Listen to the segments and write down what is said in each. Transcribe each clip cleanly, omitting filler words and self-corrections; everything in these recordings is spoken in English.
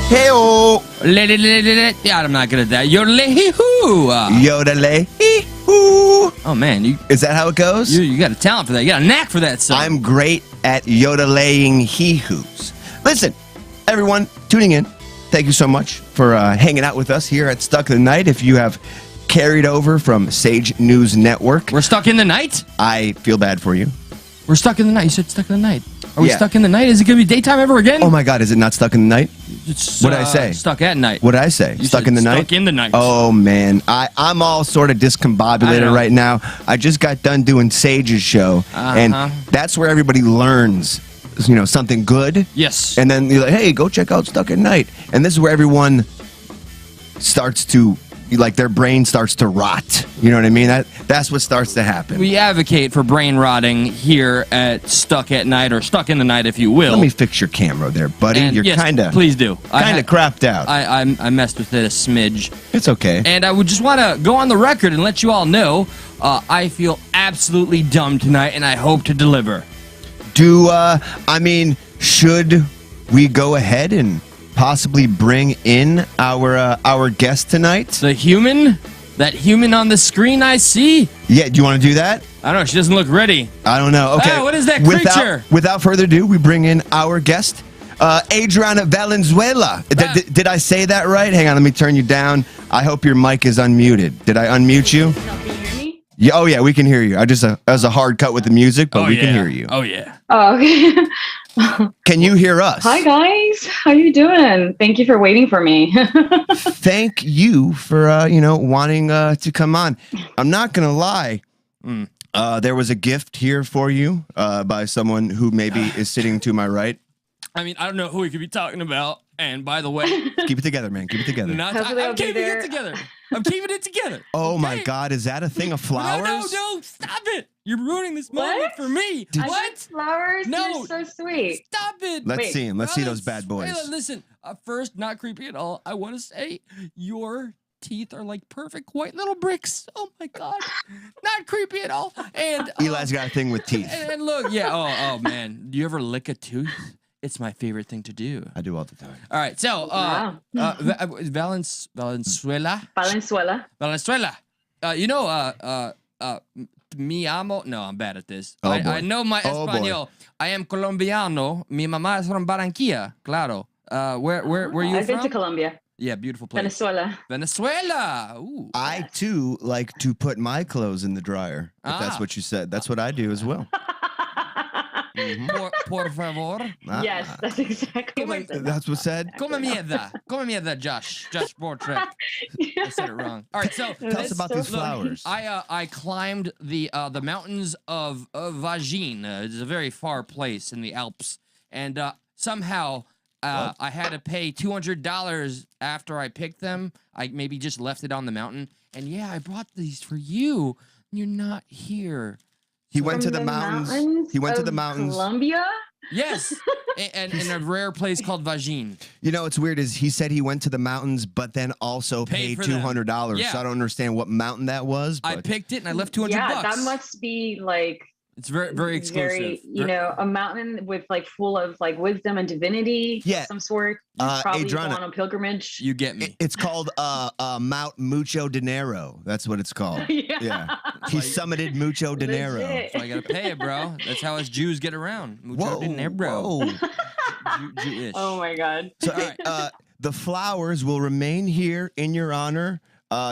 Hey-oh. Yeah, I'm not good at that. Yodelay-hoo. Yodelay-hoo. Oh, man. Is that how it goes? You got a talent for that. You got a knack for that, son. I'm great at yodelaying hee-hoos. Listen, everyone tuning in, thank you so much for hanging out with us here at Stuck in the Night. If you have carried over from Sage News Network. We're stuck in the night? I feel bad for you. We're stuck in the night. You said stuck in the night. Are we stuck in the night? Is it going to be daytime ever again? Oh, my God. Is it not stuck in the night? What did I say? Stuck at night. What did I say? Stuck in the night? Stuck in the night. Oh, man. I'm all sort of discombobulated right now. I just got done doing Sage's show, and that's where everybody learns, something good. Yes. And then you're like, hey, go check out Stuck at Night. And this is where everyone starts to, their brain starts to rot. You know what I mean? That's what starts to happen. We advocate for brain rotting here at Stuck at Night, or Stuck in the Night, if you will. Let me fix your camera there, buddy. And You're kind of... Please do. Kind of crapped out. I messed with it a smidge. It's okay. And I would just want to go on the record and let you all know I feel absolutely dumb tonight, and I hope to deliver. Should we go ahead and possibly bring in our guest tonight? The human? That human on the screen I see? Yeah, do you want to do that? I don't know. She doesn't look ready. I don't know. Okay. What is that creature? Without further ado, we bring in our guest, Adriana Valenzuela. Did I say that right? Hang on, let me turn you down. I hope your mic is unmuted. Did I unmute you? Can you hear me? Yeah. Oh, yeah, we can hear you. That was a hard cut with the music, but we can hear you. Oh, yeah. Oh, okay. Can you hear us? Hi, guys. How you doing? Thank you for waiting for me. Thank you for, wanting to come on. I'm not going to lie. There was a gift here for you by someone who maybe is sitting to my right. I mean, I don't know who we could be talking about. And by the way... Keep it together, man. Keep it together. I'm keeping it together. I'm keeping it together. Oh, my God. Is that a thing of flowers? No. Stop it. You're ruining this moment for me. What? Flowers? No. You're so sweet. Stop it. Let's see him. Let's see those bad boys. Hey, listen, first, not creepy at all. I want to say your teeth are like perfect white little bricks. Oh, my God. Not creepy at all. And Eli's got a thing with teeth. And look, oh, man. Do you ever lick a tooth? It's my favorite thing to do. I do all the time. All right, so Valenzuela. Mi amo. No, I'm bad at this. I know my Espanol. Boy. I am Colombiano. Mi mamá es from Barranquilla. Claro. Where are you I've from? been to Colombia. Yeah, beautiful place. Venezuela. Ooh. I, too, like to put my clothes in the dryer. If that's what you said. That's what I do as well. Por favor. Yes, that's exactly what I said. That's what said? Come mierda, Josh. Josh Bortrek. I said it wrong. All right, so tell us about these flowers. I climbed the mountains of Vagine. It's a very far place in the Alps, and somehow I had to pay $200 after I picked them. I maybe just left it on the mountain, and I brought these for you. You're not here. He went to the mountains. He went to the mountains. Colombia? Yes, and in a rare place called Vagine. You know what's weird is he said he went to the mountains, but then also paid $200. Yeah. So I don't understand what mountain that was. But... I picked it and I left $200. Yeah, that must be like... It's very, very exclusive. A mountain with full of wisdom and divinity of some sort. Probably Adriana, go on a pilgrimage. You get me. It's called Mount Mucho Dinero. That's what it's called. Yeah. He summited Mucho Dinero. So I gotta pay it, bro. That's how us Jews get around. Mucho Dinero. Jewish. Oh my God. So the flowers will remain here in your honor.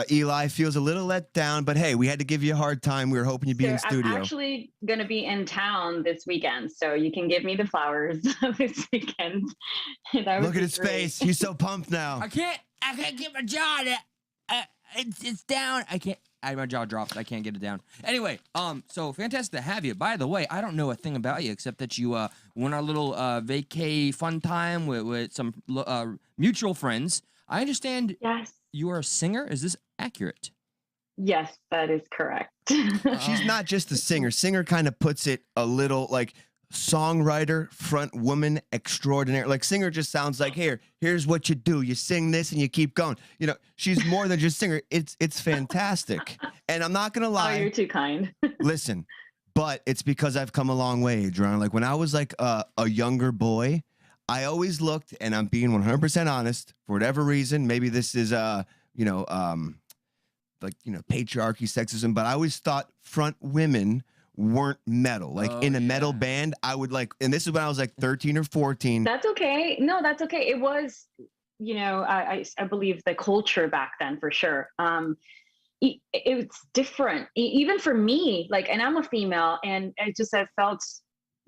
Eli feels a little let down, but hey, we had to give you a hard time. We were hoping you'd be in studio. I'm actually going to be in town this weekend, so you can give me the flowers this weekend. Look at his face. He's so pumped now. I can't get my jaw. It's down. My jaw dropped. I can't get it down. Anyway, so fantastic to have you. By the way, I don't know a thing about you except that you went on a little vacay fun time with some mutual friends. I understand. Yes. You are a singer? Is this accurate? Yes, that is correct. She's not just a singer. Singer kind of puts it a little like songwriter, front woman extraordinaire. Like singer just sounds like, here's what you do. You sing this and you keep going. She's more than just singer. It's fantastic. And I'm not going to lie. Oh, you're too kind. Listen, but it's because I've come a long way, Adriana. Like when I was like a younger boy, I always looked, and I'm being 100% honest, for whatever reason, maybe this is you know, like, you know, patriarchy, sexism, but I always thought front women weren't metal. Like in a metal band, I would like, and this is when I was like 13 or 14. That's okay. No, that's okay. It was, you know, I believe the culture back then for sure. It's different, even for me. Like, and I'm a female, and I felt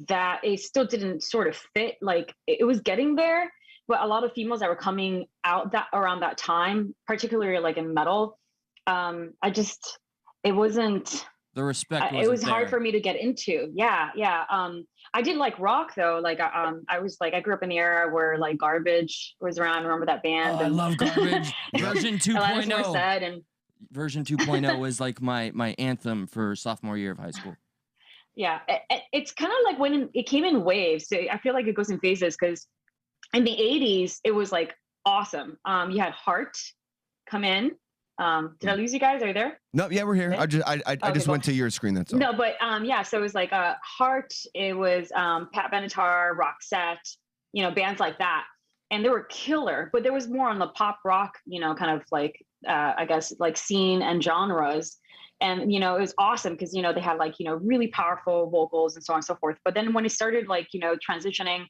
that it still didn't sort of fit. Like it was getting there, but a lot of females that were coming out that around that time, particularly like in metal, it wasn't. The respect It was wasn't hard there. for me to get into. Yeah. I did like rock though. Like I grew up in the era where like Garbage was around. I remember that band. Oh, I love Garbage. Version Alanis 2.0. Morissette and Version 2.0 was like my anthem for sophomore year of high school. yeah, it's kind of like when it came in waves. So I feel like it goes in phases because in the 80s it was like awesome. You had Heart come in. Did I lose you guys? Are you there? No, yeah, we're here. Okay. I just went to your screen. That's all. No, but yeah, so it was like Heart, it was Pat Benatar, Roxette, you know, bands like that. And they were killer, but there was more on the pop rock, you know, kind of like I guess like scene and genres. And you know, it was awesome because you know they had like, you know, really powerful vocals and so on and so forth. But then when it started like, you know, transitioning,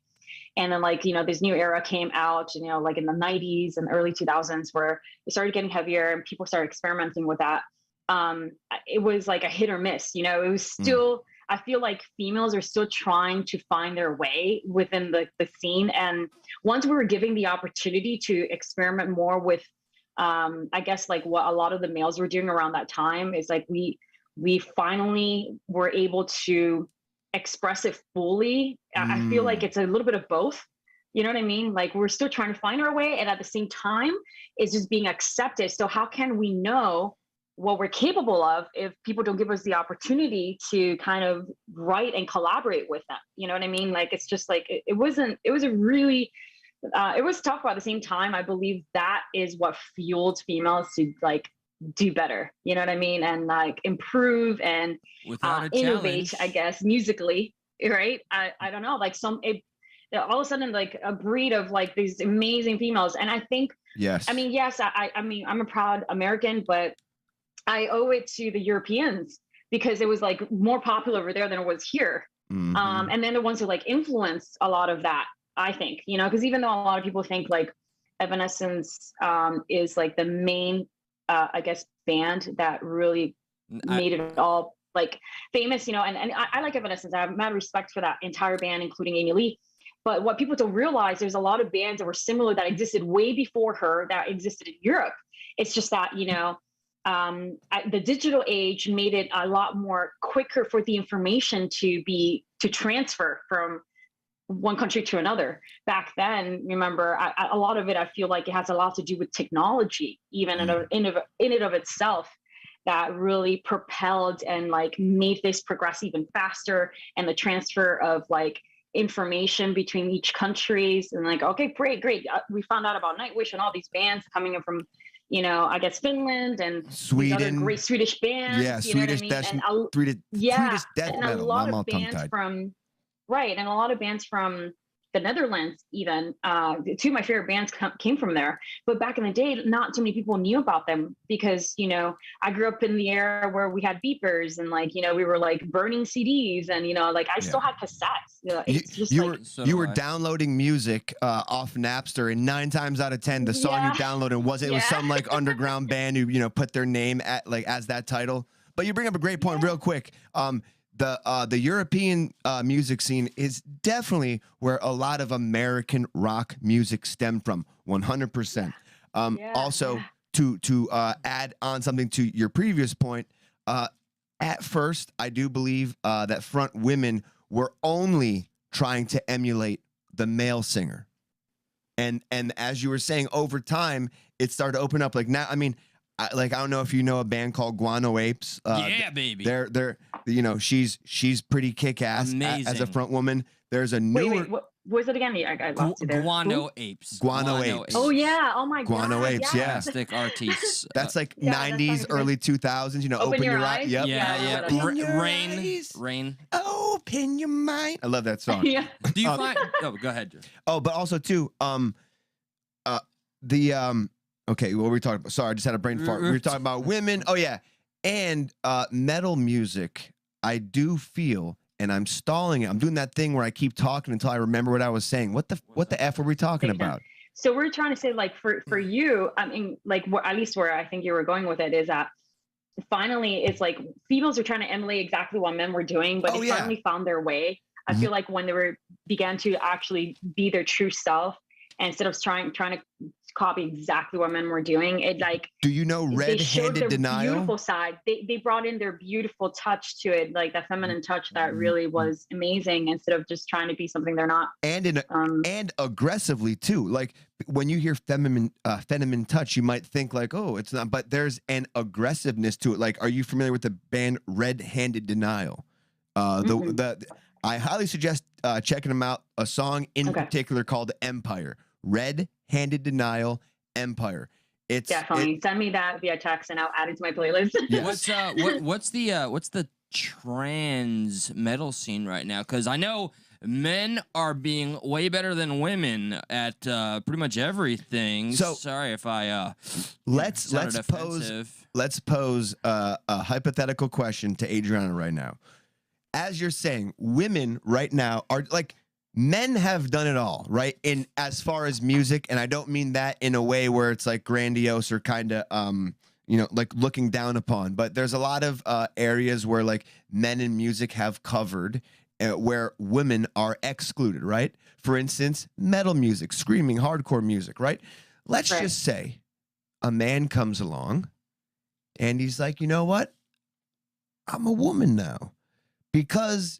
and then like, you know, this new era came out, you know, like in the 90s and early 2000s where it started getting heavier and people started experimenting with that. It was like a hit or miss, you know. It was still, I feel like females are still trying to find their way within the scene. And once we were giving the opportunity to experiment more with, I guess like what a lot of the males were doing around that time is like we finally were able to express it fully. I feel like it's a little bit of both. You know what I mean? Like we're still trying to find our way, and at the same time, it's just being accepted. So how can we know what we're capable of if people don't give us the opportunity to kind of write and collaborate with them? You know what I mean? Like it's just like it was tough, but at the same time, I believe that is what fueled females to like do better. You know what I mean? And like improve and innovate, I guess, musically, right? I don't know, like all of a sudden like a breed of like these amazing females. And I think, yes, I mean, yes, I mean, I'm a proud American, but I owe it to the Europeans because it was like more popular over there than it was here. And then the ones who like influenced a lot of that, I think, you know, because even though a lot of people think like Evanescence is like the main, I guess, band that really made it all like famous, you know, and I like Evanescence. I have mad respect for that entire band, including Amy Lee. But what people don't realize, there's a lot of bands that were similar that existed way before her that existed in Europe. It's just that, you know, the digital age made it a lot more quicker for the information to transfer from one country to another. Back then, remember, a lot of it, I feel like it has a lot to do with technology, even in it of itself, that really propelled and like made this progress even faster, and the transfer of like information between each countries. And like, okay, great. We found out about Nightwish and all these bands coming in from, you know, I guess Finland and Sweden, these other great Swedish bands. Yeah, you know what I mean? Swedish death and metal. a lot of bands from and a lot of bands from the Netherlands, even two of my favorite bands came from there. But back in the day, not too many people knew about them because, you know, I grew up in the era where we had beepers and like, you know, we were like burning CDs and, you know, like I still had cassettes. You know, it's just you were downloading music off Napster, and 9 times out of 10, the song you downloaded was some like underground band who, you know, put their name at like as that title. But you bring up a great point real quick. The European music scene is definitely where a lot of American rock music stemmed from, 100%. Also, to add on something to your previous point, at first, I do believe that front women were only trying to emulate the male singer. And as you were saying, over time, it started to open up. Like now, I mean, I don't know if you know a band called Guano Apes. Yeah, baby. They're you know, she's pretty kick-ass as a front woman. There's a newer. Wait, what was it again? I lost you there. Guano Apes. Guano Apes. Oh yeah. Oh my God. Guano Apes. Yeah. Fantastic artists. That's like 90s, early 2000s. You know, open your eyes. Yep. Yeah. Open your Rain. eyes. Rain. Open in your mind. I love that song. Yeah. Do you find? Oh, go ahead. Drew. Oh, but also too, okay, what were we talking about? Sorry, I just had a brain fart. We were talking about women. Oh yeah, and metal music. I do feel, and I'm stalling it. I'm doing that thing where I keep talking until I remember what I was saying. What the f were we talking about? So we're trying to say, like, for you, I mean, like, at least where I think you were going with it is that finally it's like females are trying to emulate exactly what men were doing, but they finally found their way. I feel like when they began to actually be their true self, instead of trying to copy exactly what men were doing, it like, do you know red-handed denial? Beautiful side. They brought in their beautiful touch to it, like that feminine touch that really was amazing, instead of just trying to be something they're not. And aggressively too. Like when you hear feminine touch, you might think like, oh, it's not, but there's an aggressiveness to it. Like, are you familiar with the band Red-Handed Denial? I highly suggest checking them out. A song in particular called Empire. Red-Handed Denial, Empire. It's definitely send me that via text and I'll add it to my playlist. Yes. What's the trans metal scene right now? Because I know men are being way better than women at pretty much everything. So sorry if I let's pose a hypothetical question to Adriana right now. As you're saying, women right now are like, men have done it all, right? In as far as music, and I don't mean that in a way where it's like grandiose or kind of like looking down upon, but there's a lot of areas where like men in music have covered where women are excluded, right? For instance, metal music, screaming, hardcore music, right? Let's just say a man comes along and he's like, you know what? I'm a woman now. Because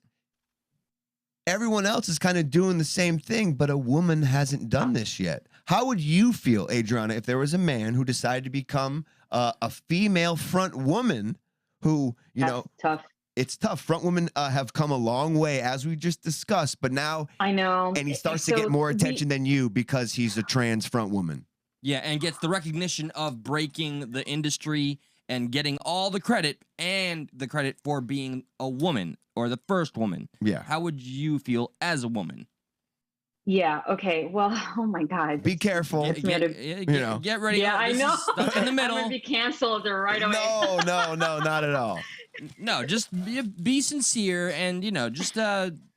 everyone else is kind of doing the same thing, but a woman hasn't done this yet. How would you feel, Adriana, if there was a man who decided to become a female front woman who, That's tough. It's tough. Front women have come a long way, as we just discussed, but now I know. And he starts to get more attention than you because he's a trans front woman. Yeah, and gets the recognition of breaking the industry and getting all the credit and the credit for being a woman or the first woman. Yeah. How would you feel as a woman? Yeah. Okay. Well, oh my God. Be careful. Get ready. Yeah, I know. Stuck in the middle. I'm gonna be canceled right away. No, not at all. No, just be sincere and, just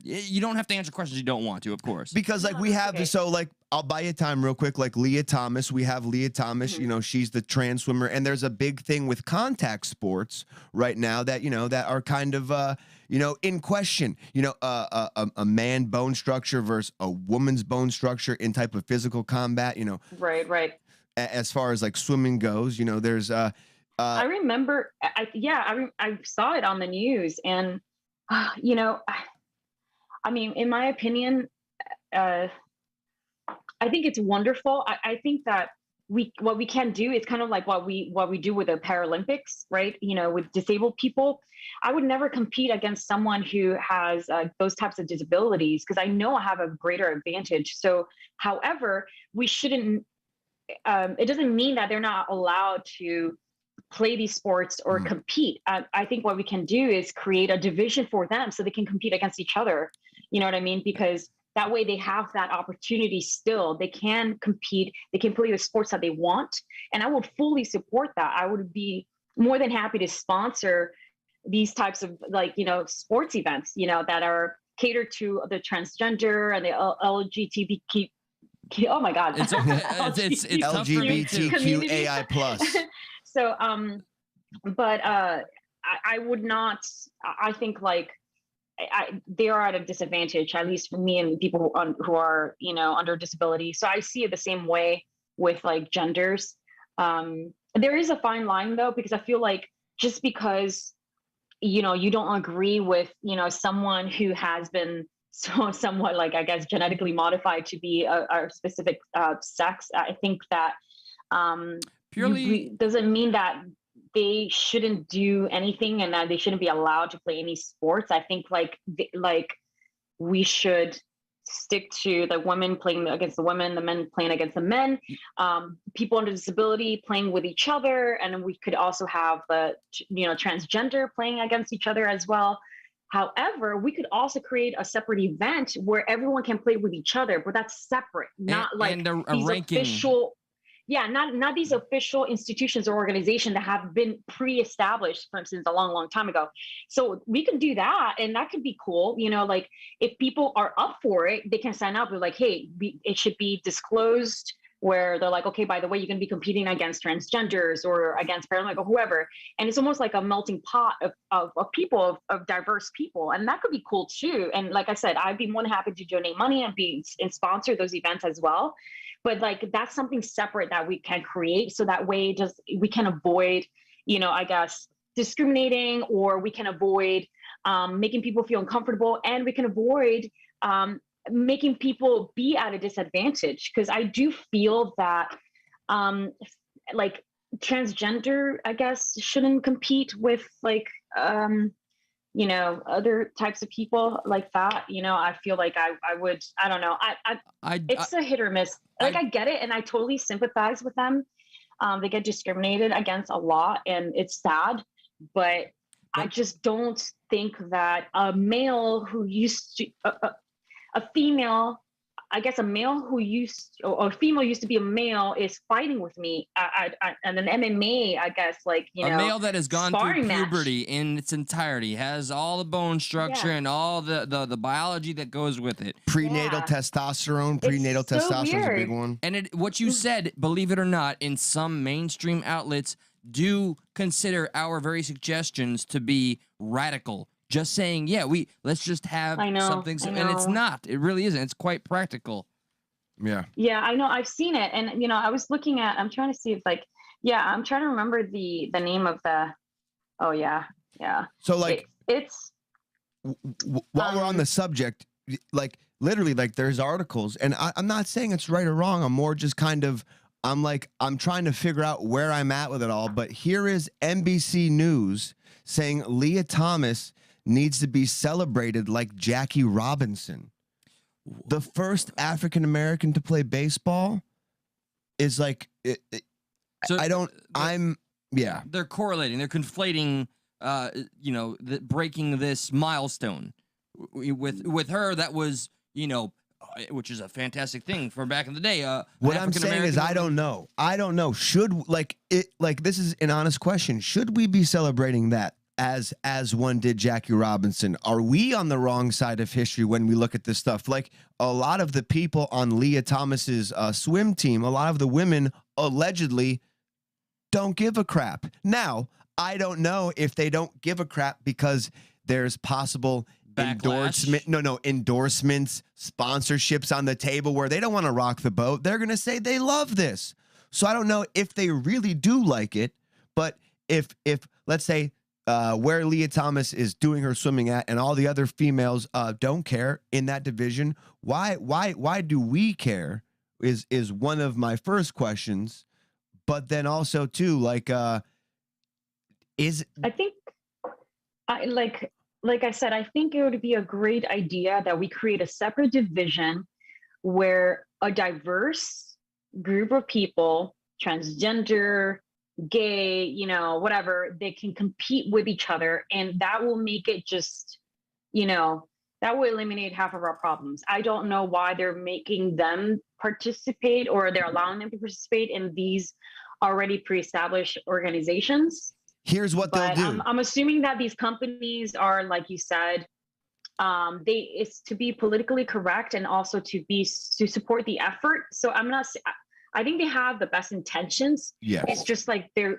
you don't have to answer questions you don't want to, of course. Because like we have so like I'll buy you time real quick. Like Leah Thomas, we have Leah Thomas. She's the trans swimmer, and there's a big thing with contact sports right now that that are kind of in question. A man bone structure versus a woman's bone structure in type of physical combat. Right. As far as like swimming goes, there's I remember. I saw it on the news, and I mean, in my opinion, I think it's wonderful. I think that what we can do is kind of like what we do with the Paralympics, right? With disabled people. I would never compete against someone who has those types of disabilities, because I know I have a greater advantage. So, however, we shouldn't. It doesn't mean that they're not allowed to play these sports or compete. I think what we can do is create a division for them so they can compete against each other. You know what I mean? Because that way they have that opportunity still. They can compete. They can play the sports that they want. And I would fully support that. I would be more than happy to sponsor these types of sports events, that are catered to the transgender and the LGBTQ. Oh my God. It's okay. It's LGBTQAI plus. So, but I would not. I think they are at a disadvantage, at least for me and people who are under disability. So I see it the same way with like genders. There is a fine line though, because I feel like just because you don't agree with someone who has been somewhat like, I guess, genetically modified to be a specific sex, I think that purely doesn't mean that they shouldn't do anything and that they shouldn't be allowed to play any sports. I think we should stick to the women playing against the women, the men playing against the men, people under disability playing with each other, and we could also have the transgender playing against each other as well. However, we could also create a separate event where everyone can play with each other, but that's separate, not like and a these ranking. official, yeah, not these official institutions or organizations that have been pre-established, for instance, a long time ago. So we can do that, and that could be cool. You know, like if people are up for it, they can sign up with like, hey, it should be disclosed, where they're like, okay, by the way, you're going to be competing against transgenders or against paralympic or whoever, and it's almost like a melting pot of people, of diverse people, and that could be cool too. And like I said, I'd be more than happy to donate money and sponsor those events as well. But like that's something separate that we can create, so that way just we can avoid, you know, I guess discriminating, or we can avoid making people feel uncomfortable, and we can avoid making people be at a disadvantage. Because I do feel that like transgender, I guess, shouldn't compete with like you know, other types of people like that. You know, I feel like I would, I don't know, it's a hit or miss. Like I get it, and I totally sympathize with them. They get discriminated against a lot, and it's sad, but I just don't think that a male who used to a female, I guess a male who used, or a female used to be a male, is fighting with me and an MMA, I guess, like, you know, a male that has gone through puberty match in its entirety, has all the bone structure and all the biology that goes with it. Prenatal testosterone. Prenatal testosterone is a big one. And what you said, believe it or not, in some mainstream outlets do consider our very suggestions to be radical. Just saying, yeah, let's just have something, and it's not. It really isn't. It's quite practical. Yeah. Yeah, I know. I've seen it, and you know, I was looking at. I'm trying to see if like, yeah, I'm trying to remember the name of the. Oh yeah, yeah. So like, it's while we're on the subject, like literally, like there's articles, and I'm not saying it's right or wrong. I'm more just kind of. I'm trying to figure out where I'm at with it all. But here is NBC News saying Leah Thomas needs to be celebrated like Jackie Robinson. The first African American to play baseball is like, so yeah. They're correlating, they're conflating, you know, breaking this milestone. With her, that was, you know, which is a fantastic thing for back in the day. What I'm saying is, I don't know. Should this is an honest question. Should we be celebrating that? As one did Jackie Robinson? Are we on the wrong side of history when we look at this stuff? Like a lot of the people on Leah Thomas's swim team, a lot of the women allegedly don't give a crap. Now, I don't know if they don't give a crap because there's possible endorsements, sponsorships on the table where they don't want to rock the boat. They're going to say they love this. So I don't know if they really do like it, but if let's say where Leah Thomas is doing her swimming at, and all the other females don't care in that division. Why do we care? Is one of my first questions. But then also too, like, I think, like I said, I think it would be a great idea that we create a separate division where a diverse group of people, transgender, gay, you know, whatever, they can compete with each other, and that will make it just, you know, that will eliminate half of our problems. I don't know why they're making them participate, or they're allowing them to participate in these already pre-established organizations. Here's what they'll do. I'm assuming that these companies are, like you said, it's to be politically correct and also to support the effort. So I think they have the best intentions. Yeah. It's just like the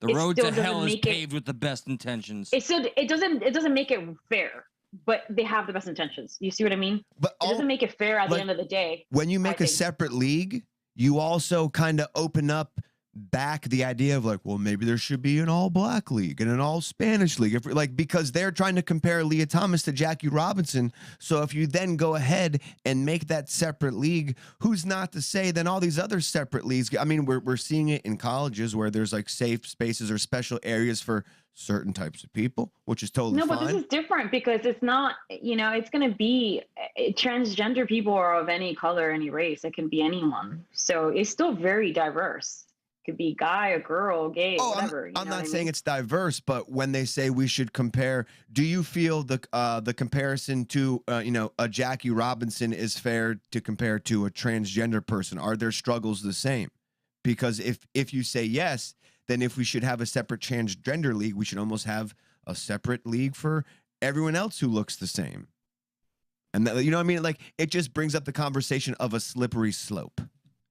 road to hell is paved with the best intentions. It doesn't make it fair, but they have the best intentions. You see what I mean? But it doesn't make it fair at the end of the day. When you make a separate league, you also kind of open up back the idea of like, well, maybe there should be an all-black league and an all-Spanish league, because they're trying to compare Leah Thomas to Jackie Robinson. So if you then go ahead and make that separate league, who's not to say then all these other separate leagues? I mean, we're seeing it in colleges where there's like safe spaces or special areas for certain types of people, which is totally fine. No, but this is different because it's not, you know, it's going to be transgender people are of any color, any race. It can be anyone. So it's still very diverse. could be guy, a girl, gay, Oh, whatever. I'm know not what I saying mean? it's diverse, but when they say we should compare, do you feel the comparison to a Jackie Robinson is fair to compare to a transgender person? Are their struggles the same? Because if you say yes, then if we should have a separate transgender league, we should almost have a separate league for everyone else who looks the same. And that, you know what I mean? Like it just brings up the conversation of a slippery slope.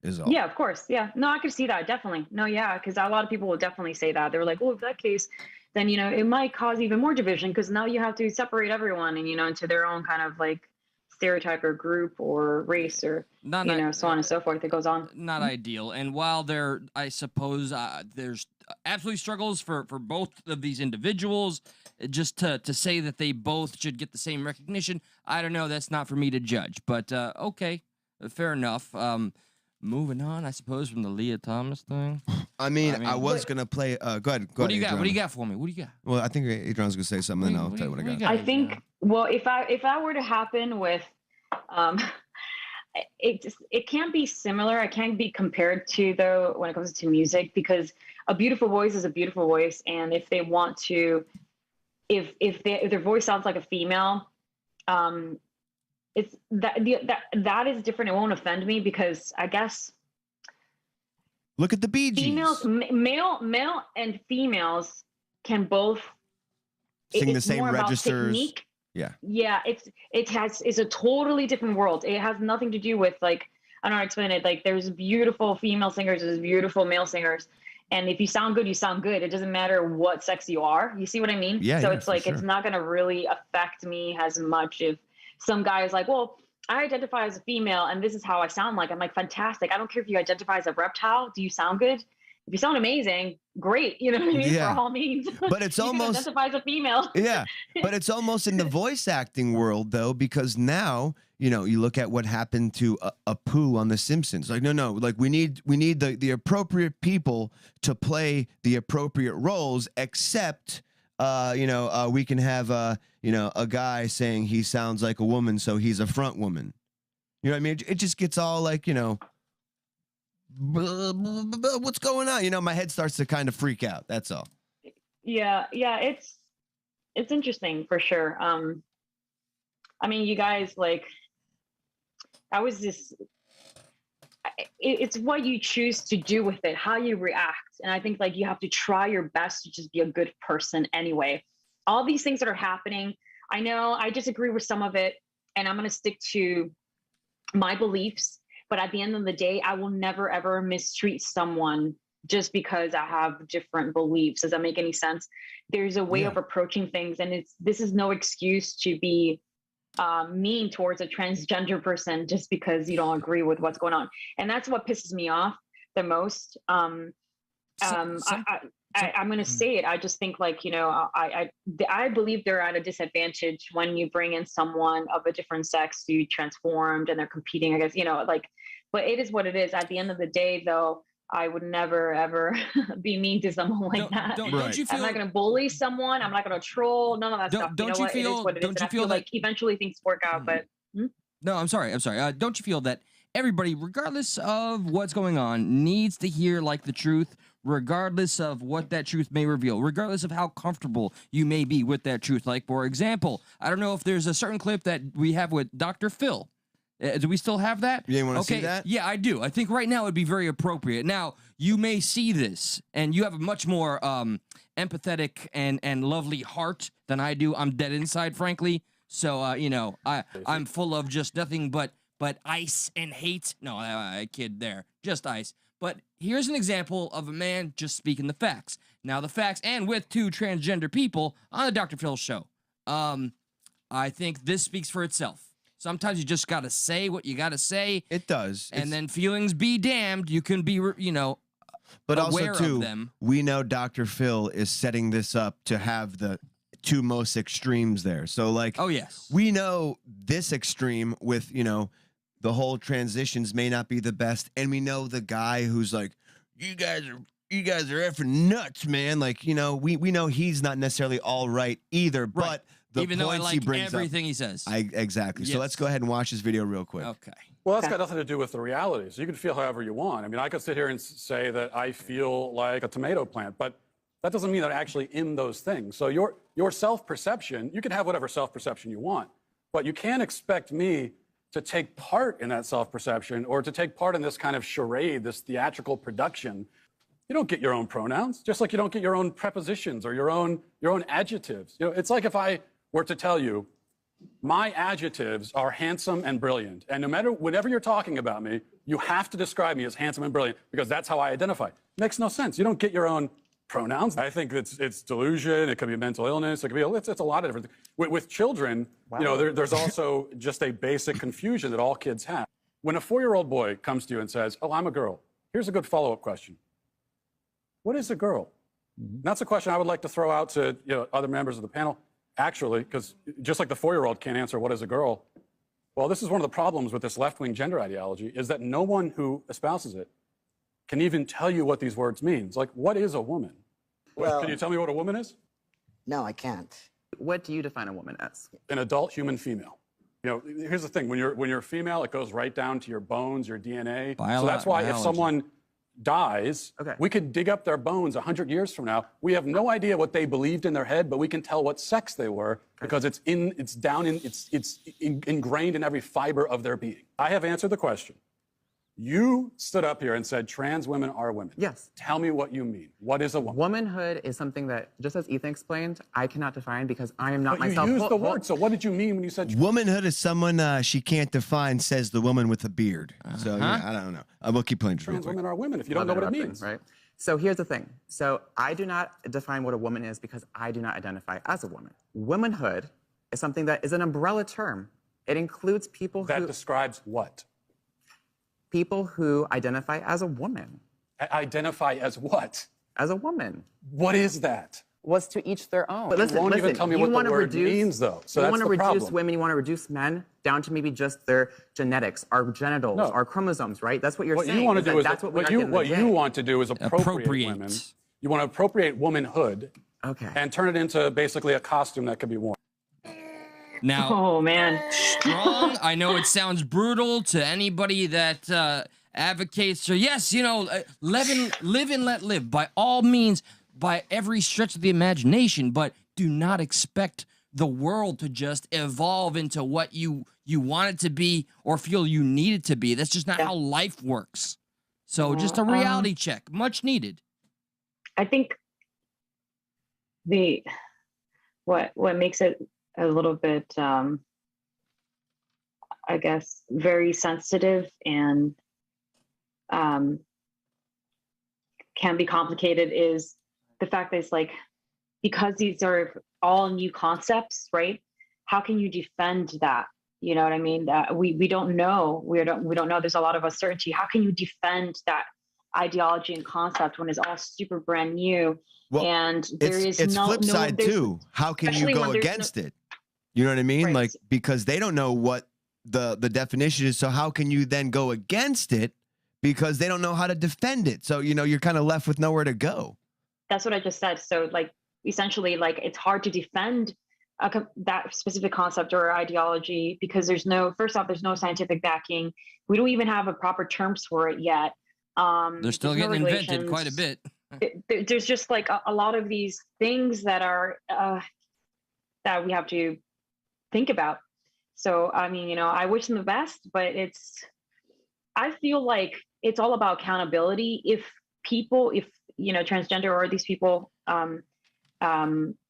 Is all. Yeah, of course. Yeah. No, I could see that. Definitely. No, yeah. Because a lot of people will definitely say that. They're like, well, if that case, then, it might cause even more division because now you have to separate everyone and, into their own kind of like stereotype or group or race or, Not so on and so forth. It goes on. not ideal. And while I suppose there's absolutely struggles for both of these individuals, just to say that they both should get the same recognition, I don't know. That's not for me to judge. But okay, fair enough. Moving on, I suppose, from the Leah Thomas thing. I mean, I was gonna play. Go ahead. What do you Adriana. got? What do you got for me? What do you got? Well, I think Adriana's gonna say something, and I'll tell you what I got. I think, well, if I were to happen with, it can't be similar. I can't be compared to though when it comes to music because a beautiful voice is a beautiful voice, and if they want to, if their voice sounds like a female, it's that is different. It won't offend me because I guess look at the Bee Gees. Females, male and females can both sing the same registers. Yeah, it's a totally different world. It has nothing to do with like I don't know how to explain it. Like there's beautiful female singers, there's beautiful male singers. And if you sound good, you sound good. It doesn't matter what sex you are. You see what I mean? Yeah. So yeah, it's like, sure. It's not going to really affect me as much if some guy is like, well, I identify as a female and this is how I sound like. I'm like, fantastic. I don't care if you identify as a reptile. Do you sound good? If you sound amazing, great. You know what I mean? Yeah. For all means. But it's you can almost identify as a female. Yeah, but it's almost in the voice acting world though, because now you look at what happened to Apu on The Simpsons. Like no, like we need the appropriate people to play the appropriate roles, except we can have a guy saying he sounds like a woman, so he's a front woman. You know what I mean? It just gets all like what's going on? My head starts to kind of freak out. That's all. Yeah, it's interesting for sure. I mean, you guys like, it's what you choose to do with it, how you react. And I think like you have to try your best to just be a good person anyway. All these things that are happening, I know I disagree with some of it and I'm going to stick to my beliefs. But at the end of the day, I will never, ever mistreat someone just because I have different beliefs. Does that make any sense? There's a way of approaching things. And this is no excuse to be mean towards a transgender person just because you don't agree with what's going on. And that's what pisses me off the most. I'm going to say it. I just think like, I believe they're at a disadvantage when you bring in someone of a different sex who transformed and they're competing, I guess, but it is what it is. At the end of the day, though, I would never, ever be mean to someone like that. Don't you feel, I'm not going to bully someone. I'm not going to troll. None of that stuff. Don't you feel? It is what it is. Don't you I feel like eventually things work out? But no, I'm sorry. Don't you feel that everybody, regardless of what's going on, needs to hear like the truth, regardless of what that truth may reveal, regardless of how comfortable you may be with that truth? Like, for example, I don't know if there's a certain clip that we have with Dr. Phil. Do we still have that? You want to see that? Yeah, I do. I think right now it'd be very appropriate. Now, you may see this, and you have a much more empathetic and lovely heart than I do. I'm dead inside, frankly. So, I'm full of just nothing but ice and hate. No, I kid there. Just ice. But here's an example of a man just speaking the facts. Now, the facts, and with two transgender people on the Dr. Phil show. I think this speaks for itself. Sometimes you just got to say what you got to say. It does. And then feelings be damned. You can be, but aware also, too, of them. We know Dr. Phil is setting this up to have the two most extremes there. So, like, oh, yes. We know this extreme with, the whole transitions may not be the best. And we know the guy who's like, you guys are you guys are effing nuts, man. Like, you know, we know he's not necessarily all right either, but the Even though I points like he brings everything he says. exactly. So Yes. let's go ahead and watch this video real quick. Okay. Well, that's got nothing to do with the reality. So you can feel however you want. I mean, I could sit here and say that I feel like a tomato plant, but that doesn't mean that I'm actually in those things. So your self-perception, you can have whatever self-perception you want, but you can't expect me to take part in that self-perception or to take part in this kind of charade, this theatrical production. You don't get your own pronouns, just like you don't get your own prepositions or your own adjectives. You know, it's like if I were to tell you, my adjectives are handsome and brilliant. And no matter, whenever you're talking about me, you have to describe me as handsome and brilliant because that's how I identify. It makes no sense. You don't get your own pronouns. I think it's delusion. It could be mental illness. It could be, it's a lot of different things. With children, you know, there's also just a basic confusion that all kids have. When a 4-year-old boy comes to you and says, oh, I'm a girl, here's a good follow-up question. What is a girl? And that's a question I would like to throw out to other members of the panel. Actually, because just like the 4-year-old can't answer what is a girl, well, this is one of the problems with this left-wing gender ideology is that no one who espouses it can even tell you what these words mean. It's like, what is a woman? Well, can you tell me what a woman is? No, I can't. What do you define a woman as? An adult human female. You know, here's the thing: when you're female, it goes right down to your bones, your DNA. So that's why if someone dies, we could dig up their bones 100 years from now. We have no idea what they believed in their head, but we can tell what sex they were because it's ingrained in every fiber of their being. I have answered the question. You stood up here and said trans women are women. Yes. Tell me what you mean. What is a woman? Womanhood is something that, just as Ethan explained, I cannot define because I am not But myself. you used the word, so what did you mean when you said Womanhood is someone she can't define, says the woman with a beard. So yeah, I don't know. We'll keep playing. trans women are women if you don't know what it means? Right. So here's the thing. So I do not define what a woman is because I do not identify as a woman. Womanhood is something that is an umbrella term. It includes people That describes what? People who identify as a woman. Identify as what? As a woman. What is that? Was to each their own. But You won't even tell me what the word means, though. So you that's want to the reduce problem. women, you want to reduce men down to maybe just their genetics, our genitals, our chromosomes, right? That's what you're saying. You want to do is that's what you want to do is appropriate women. You want to appropriate womanhood. Okay. And turn it into basically a costume that could be worn. Now, Oh man. strong. I know it sounds brutal to anybody that advocates for, yes, you know, live and let live by all means, by every stretch of the imagination, but do not expect the world to just evolve into what you want it to be or feel you need it to be. That's just not how life works. So just a reality check, much needed. I think what makes it a little bit I guess very sensitive and can be complicated is the fact that it's like, because these are all new concepts, right? How can you defend that? You know what I mean? We don't know. We don't know. There's a lot of uncertainty. How can you defend that ideology and concept when it's all super brand new? Well, and there it's flip side too. How can you go against it? You know what I mean? Right. Like, because they don't know what the definition is. So how can you then go against it? Because they don't know how to defend it. So, you know, you're kind of left with nowhere to go. That's what I just said. So like, essentially, like, it's hard to defend that specific concept or ideology because first off, there's no scientific backing. We don't even have a proper terms for it yet. They're still getting invented quite a bit. There's just like a lot of these things that are that we have to think about. So, I mean, you know, I wish them the best, but I feel like it's all about accountability. If you know, transgender or these people,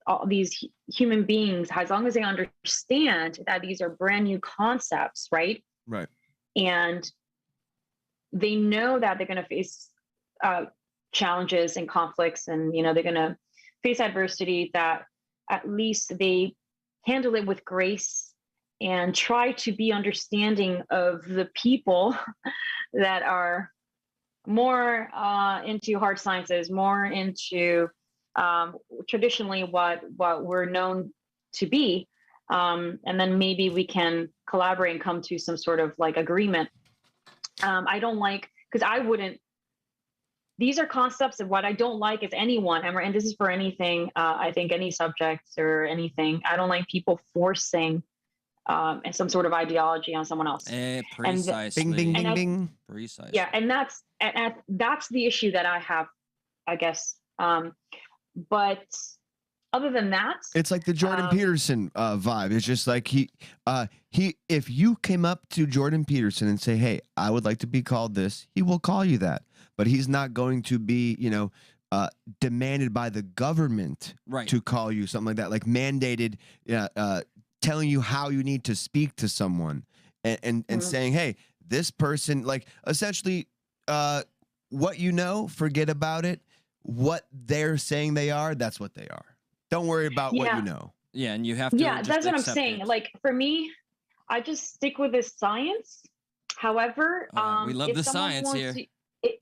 all these human beings, as long as they understand that these are brand new concepts, right? Right. And they know that they're going to face challenges and conflicts, and, you know, they're going to face adversity, that at least they handle it with grace and try to be understanding of the people that are more into hard sciences, more into traditionally what we're known to be, and then maybe we can collaborate and come to some sort of like agreement. I don't like, because I wouldn't these are concepts of what I don't like is anyone, and this is for anything, I think any subjects or anything. I don't like people forcing and some sort of ideology on someone else. Precisely. Bing, bing, And bing, I- bing. Precisely. Yeah, and that's the issue that I have, I guess. But other than that, It's like the Jordan Peterson vibe. It's just like he, if you came up to Jordan Peterson and say, "Hey, I would like to be called this," he will call you that. But he's not going to be, demanded by the government Right. to call you something like that, like mandated, telling you how you need to speak to someone, and saying, "Hey, this person," like essentially, what forget about it. What they're saying they are, that's what they are. Don't worry about what you know. Yeah, and you have to. yeah, just that's what I'm accept saying. it. Like for me, I just stick with this science. However, We love if the someone science wants here.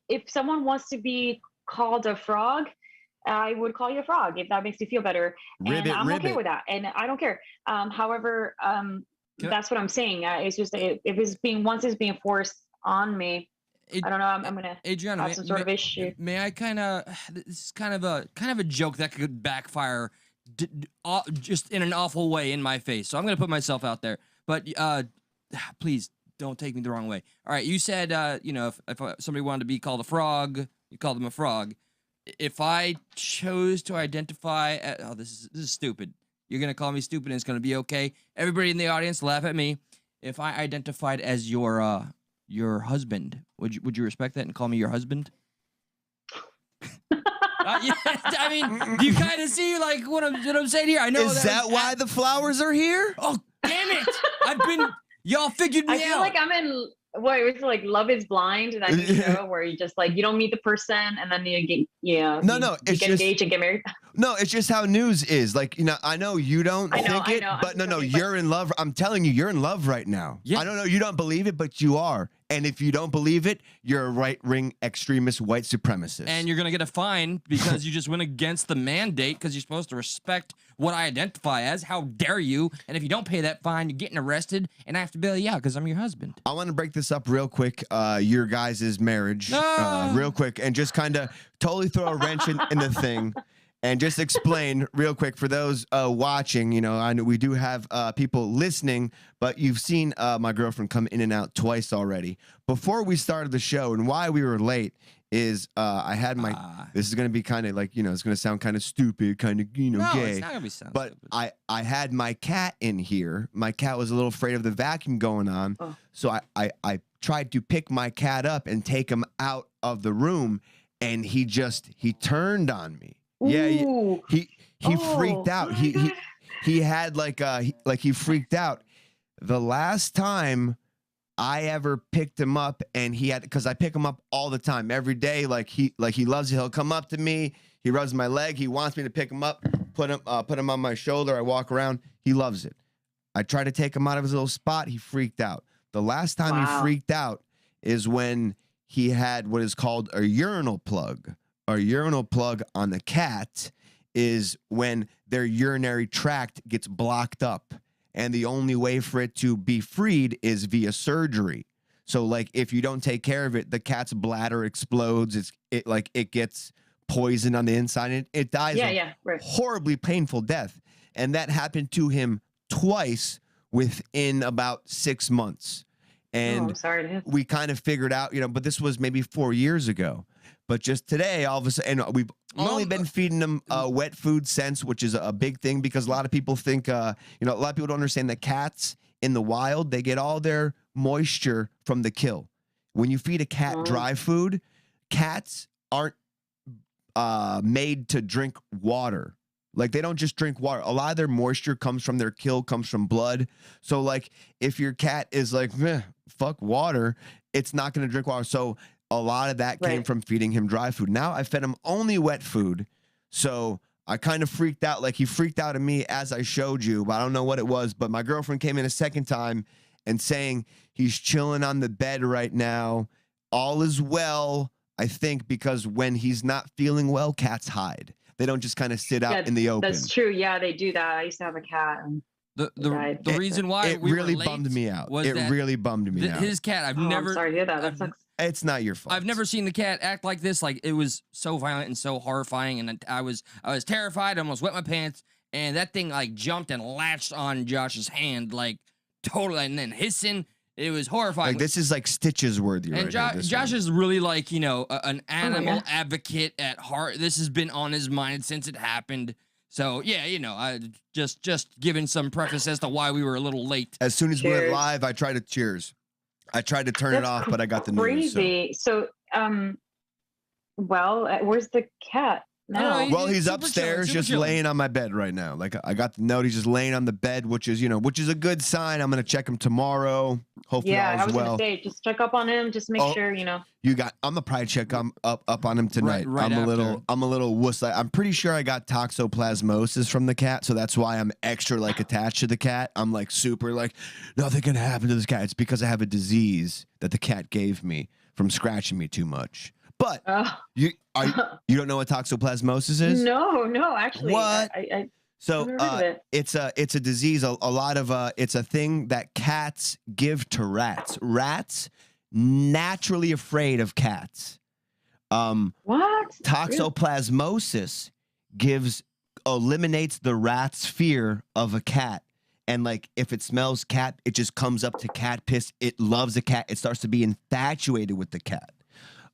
if someone wants to be called a frog, I would call you a frog if that makes you feel better, and I'm okay ribbit. with that, and I don't care. However, that's what I'm saying. It's just if once it's being forced on me, I don't know. I'm gonna Adriana, have some sort of issue. May I kind of? This is kind of a joke that could backfire, just in an awful way in my face. So I'm gonna put myself out there. But please don't take me the wrong way. All right, you said if somebody wanted to be called a frog, you call them a frog. If I chose to identify, this is stupid. You're gonna call me stupid, and it's gonna be okay. Everybody in the audience, laugh at me. If I identified as your husband, would you respect that and call me your husband? Yeah, I mean, do you kind of see like what I'm saying here? I know Is that why the flowers are here? Oh, damn it! Y'all figured me I out. feel like I'm in what it was like Love Is Blind, that new show where you just like you don't meet the person and then you get you it's get just engaged and get married. No, it's just how news is. Like, I know you don't think it, I'm but just joking, you're in love. I'm telling you, you're in love right now. Yeah. I don't know, you don't believe it, but you are. And if you don't believe it, you're a right-wing extremist white supremacist. And you're gonna get a fine because you just went against the mandate because you're supposed to respect what I identify as. How dare you? And if you don't pay that fine, you're getting arrested, and I have to bail you out because I'm your husband. I want to break this up real quick, your guys' marriage, real quick, and just kind of totally throw a wrench in the thing. And just explain real quick for those watching, I know we do have people listening, but you've seen my girlfriend come in and out twice already. Before we started the show, and why we were late is I had this is going to be kind of like, it's going to sound kind of stupid, kind of, No, gay. it's not gonna be sound But stupid. I had my cat in here. My cat was a little afraid of the vacuum going on. Oh. So I tried to pick my cat up and take him out of the room, and he turned on me. Yeah, Ooh. he freaked out. my He God. he had he freaked out. The last time I ever picked him up, and because I pick him up all the time, every day. Like he loves it. He'll come up to me. He rubs my leg. He wants me to pick him up, put him on my shoulder. I walk around. He loves it. I try to take him out of his little spot. He freaked out. The last time he freaked out is when he had what is called a urinal plug. A urinal plug on the cat is when their urinary tract gets blocked up, and the only way for it to be freed is via surgery. So, like, if you don't take care of it, the cat's bladder explodes. It gets poisoned on the inside, and it dies Right. horribly painful death. And that happened to him twice within about 6 months. And I'm sorry to hear. we kind of figured out, but this was maybe 4 years ago. But just today, all of a sudden, and we've only been feeding them wet food since, which is a big thing because a lot of people think, a lot of people don't understand that cats in the wild, they get all their moisture from the kill. When you feed a cat dry food, cats aren't made to drink water. Like, they don't just drink water. A lot of their moisture comes from their kill, comes from blood. So, like, if your cat is like, fuck water, it's not going to drink water. So a lot of that came from feeding him dry food. Now I fed him only wet food. So I kind of freaked out. Like, he freaked out at me as I showed you, but I don't know what it was. But my girlfriend came in a second time and saying he's chilling on the bed right now. All is well, I think, because when he's not feeling well, cats hide. They don't just kind of sit out in the open. That's true. Yeah, they do that. I used to have a cat, and died. The reason why it we really were late bummed me out. was It that really bummed me out. his cat. I'm sorry to hear that. That sucks. It's not your fault. I've never seen the cat act like this. Like, it was so violent and so horrifying, and I was terrified. I almost wet my pants, and that thing like jumped and latched on Josh's hand, like totally, and then hissing. It was horrifying. Like, this is like Stitches worthy. And right here, Josh one. is really like, you know, an animal yeah. advocate at heart. This has been on his mind since it happened. So yeah, you know, I just giving some preface as to why we were a little late. As soon as we went Cheers. live, I tried to cheers. I tried to turn it That's off, but I got the news. So. Crazy. So, where's the cat now? know, Well, he's Super upstairs, chilling, super just chilling. laying on my bed right now. Like, I got the note. He's just laying on the bed, which is a good sign. I'm gonna check him tomorrow. Hopefully, Yeah, I all's was well. gonna say, just check up on him. Just make Oh. sure, you know. I'm gonna probably check up on him tonight. Right I'm a after. little wuss. I'm pretty sure I got toxoplasmosis from the cat, so that's why I'm extra like attached to the cat. I'm like super like nothing can happen to this cat. It's because I have a disease that the cat gave me from scratching me too much. But you don't know what toxoplasmosis is? No, actually. What? I So I've never heard of it. it's a disease. A lot of it's a thing that cats give to rats. Rats naturally afraid of cats. What? Toxoplasmosis eliminates the rat's fear of a cat. And like if it smells cat, it just comes up to cat piss. It loves a cat. It starts to be infatuated with the cat.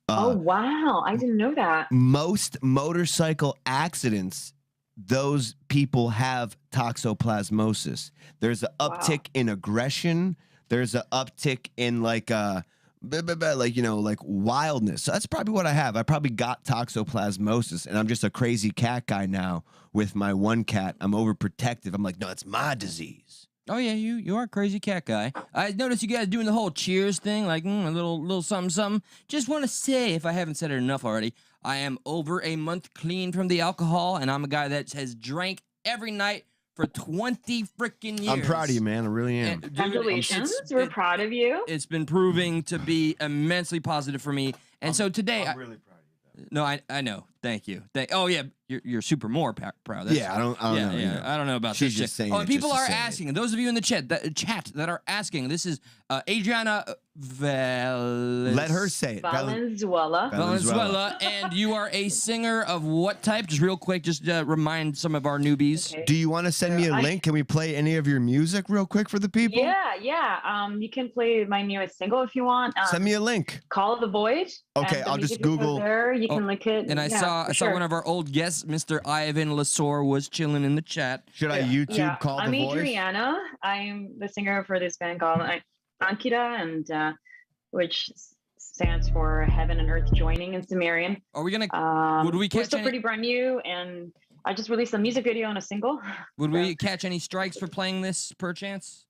Oh wow, I didn't know that. Most motorcycle accidents, those people have toxoplasmosis. There's an uptick in aggression. There's an uptick in like like wildness. So that's probably what I have. I probably got toxoplasmosis, and I'm just a crazy cat guy now. With my one cat, I'm overprotective. I'm like, no, it's my disease. Oh yeah, you are a crazy cat guy. I noticed you guys doing the whole cheers thing, like a little something something. Just want to say, if I haven't said it enough already, I am over a month clean from the alcohol, and I'm a guy that has drank every night for 20 freaking years. I'm proud of you, man. I really am. And, dude, Congratulations. We're proud of you. It's been proving to be immensely positive for me, and so today, I'm really proud of you. no, I know. Thank you. Oh yeah, you're super more proud. That's, Yeah, I don't know. yeah, you know. I don't know about She's this. just chick. saying Oh, it and people just to are say it. asking. And those of you in the chat that are asking, this is Adriana Let her say it. Valenzuela. Valenzuela, and you are a singer of what type? Just real quick, just remind some of our newbies. Okay. Do you want to send me a link? Can we play any of your music real quick for the people? Yeah. You can play my newest single if you want. Send me a link. Call of the Void. Okay, and the I'll just music is Google- There. You can link it. And I saw one of our old guests, Mr. Ivan Lasor, was chilling in the chat. Should I YouTube Call I'm the Voice? Adriana. I'm the singer for this band called Ankita, and which stands for Heaven and Earth Joining in Sumerian. Are we gonna? Would we we're catch still any- pretty brand new, and I just released a music video and a single. Would we catch any strikes for playing this, perchance?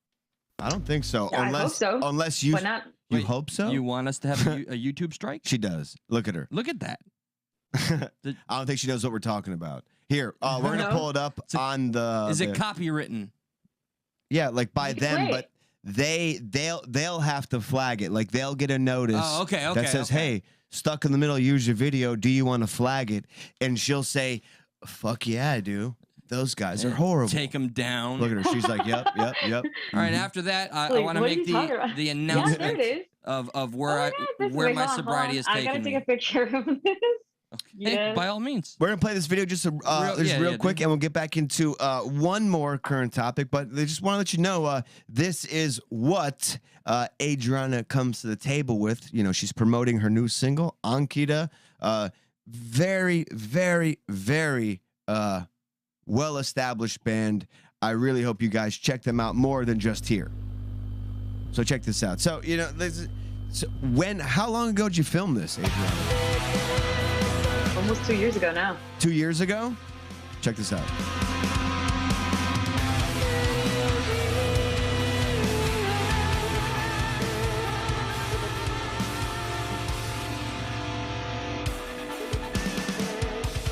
I don't think so. Yeah, I hope so. Unless you Why not? you Wait, hope so. You want us to have a YouTube strike? She does. Look at her. Look at that. I don't think she knows what we're talking about. Here, we're gonna No. pull it up on the. Is it copywritten? Yeah, like by You can them, play but they'll have to flag it. Like they'll get a notice Oh, okay, that says, okay. "Hey, stuck in the middle, use your video. Do you want to flag it?" And she'll say, "Fuck yeah, I do. Those guys are horrible." Take them down. Look at her. She's like, "Yep." All right. After that, I Like, want to what are make you talking about? the Yeah, there announcement it is. of where This where way, my hold on, sobriety is I gotta taking take me. a picture of this. Hey, Yes. by all means. We're gonna play this video just real quick, dude. and we'll get back into one more current topic. But they just want to let you know this is what Adriana comes to the table with. You know, she's promoting her new single, Ankita. Very, very, very well-established band. I really hope you guys check them out more than just here. So check this out. So you know, how long ago did you film this, Adriana? Almost 2 years ago now. 2 years ago? Check this out.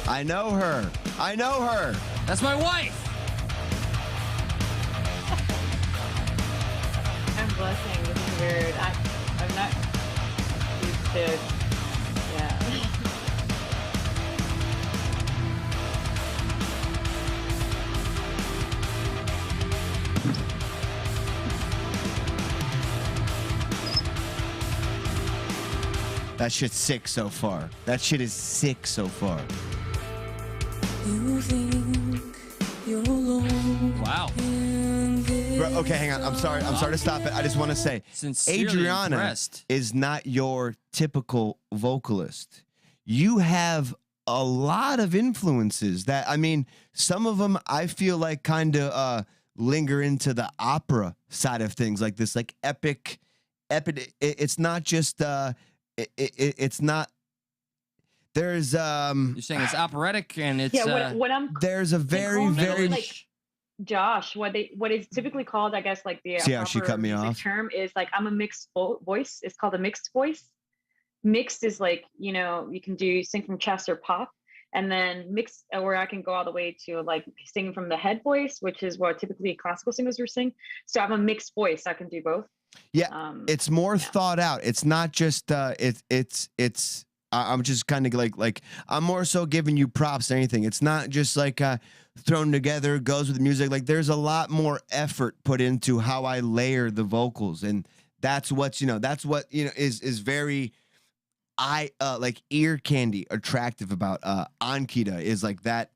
I know her. I know her. That's my wife. I'm blushing. This is weird. I'm not used to. Yeah. That shit's sick so far. That shit is sick so far. You think you're alone. Wow. Bro, okay, hang on. I'm sorry to stop it. I just want to say, Sincerely Adriana impressed. is not your typical vocalist. You have a lot of influences that, I mean, some of them I feel like kind of linger into the opera side of things, like this, like epic. It's not just. It's not. There's You're saying it's operatic and it's what I'm there's a very very like Josh, what is typically called, I guess, like the See how she proper cut me music off? term is like I'm a mixed voice. It's called a mixed voice. Mixed is like, you know, you can do sing from chest or pop, and then mixed where I can go all the way to like singing from the head voice, which is what typically classical singers are sing. So I'm a mixed voice. I can do both. Yeah, it's more thought out. It's not just it's. I'm just kind of like I'm more so giving you props than anything. It's not just like thrown together, goes with the music. Like there's a lot more effort put into how I layer the vocals, and that's what is very like ear candy attractive about Ankita is like that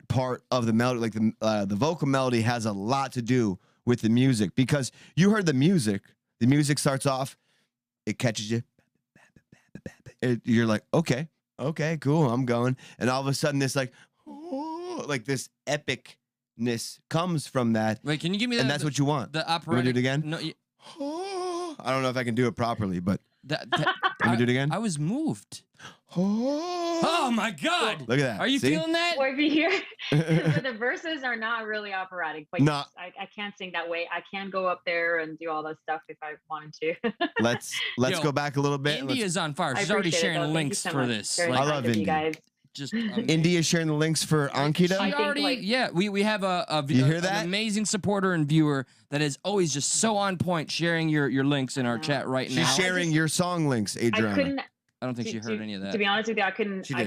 part of the melody, like the vocal melody has a lot to do with the music, because you heard the music starts off, it catches you, you're like, okay, cool, I'm going, and all of a sudden this like this epicness comes from that. Wait, can you give me that? And that's what you want. The operatic. You want to do it again? No, I don't know if I can do it properly, but that, let me do it again. I was moved. Oh my God! Look at that. Are you See? feeling that? Or if you hear, the verses are not really operatic, but No. I can't sing that way. I can go up there and do all that stuff if I wanted to. Let's Yo, go back a little bit. India's on fire. I She's already appreciate it, sharing though. Thank you links so for much. this. Very I kind love of you India. guys. Just India's sharing the links for Ankita. She already, like- yeah. We have You hear that? an amazing supporter and viewer that is always just so on point, sharing your links in our chat right She's now. sharing your song links, I Adriana. couldn't. I don't think she heard any of that. To be honest with you, I She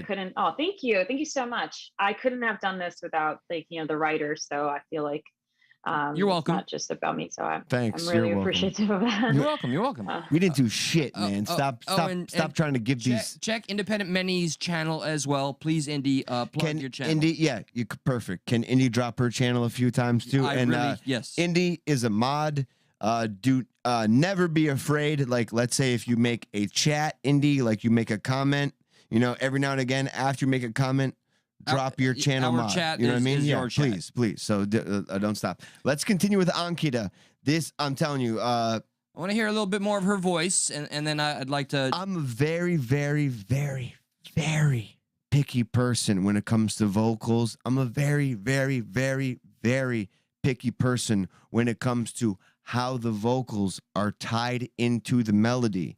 couldn't. did. Oh, thank you so much. I couldn't have done this without the writers. So I feel like You're welcome. It's not just about me. So Thanks. I'm really You're welcome. appreciative of that. You're welcome. You're welcome. We didn't do shit, man. and Stop trying to give these. Check Independent Manny's channel as well, please. Indy, plug your channel. Indy, yeah, perfect. Can Indy drop her channel a few times too? Yes. Indy is a mod. Never be afraid. Like, let's say if you make a chat, Indy, like you make a comment, every now and again after you make a comment, drop your channel our mod. chat You know what I is- mean? is Yeah, your chat. please. So don't stop. Let's continue with Ankita. This, I'm telling you, I want to hear a little bit more of her voice, and then I'd like to. I'm a very, very, very, very picky person when it comes to vocals. I'm a very, very, very, very picky person when it comes to how the vocals are tied into the melody.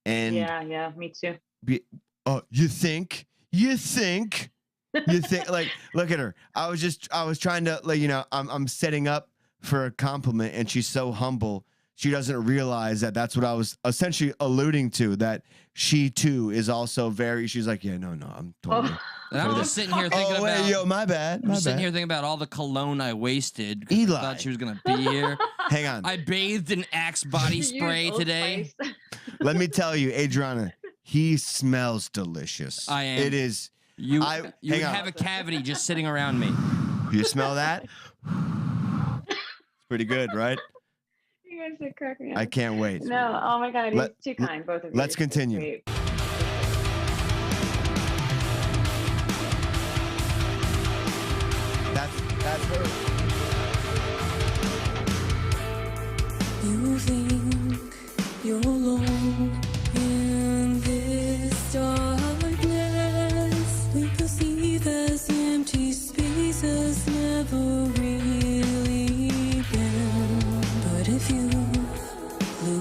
And Yeah, me too. you think like, look at her. I was trying to I'm setting up for a compliment, and she's so humble. She doesn't realize that that's what I was essentially alluding to, that she too is also she's like, yeah, no, I'm totally. And I'm just sitting here thinking Oh, about. wait, yo, my bad. I'm My just sitting bad. here thinking about all the cologne I wasted. 'Cause I Eli. thought she was gonna be here. Hang on. I bathed in Axe body Use spray Old today. Spice. Let me tell you, Adriana, he smells delicious. I am. It is. You hang would on. have a cavity just sitting around me. You smell that? It's pretty good, right? You guys are cracking up. I can't wait. No, oh my God, Let- you're too kind, both of you. let's You're so continue. sweet. That's her. You think you're alone in this darkness. We perceive as empty spaces never really been. But if you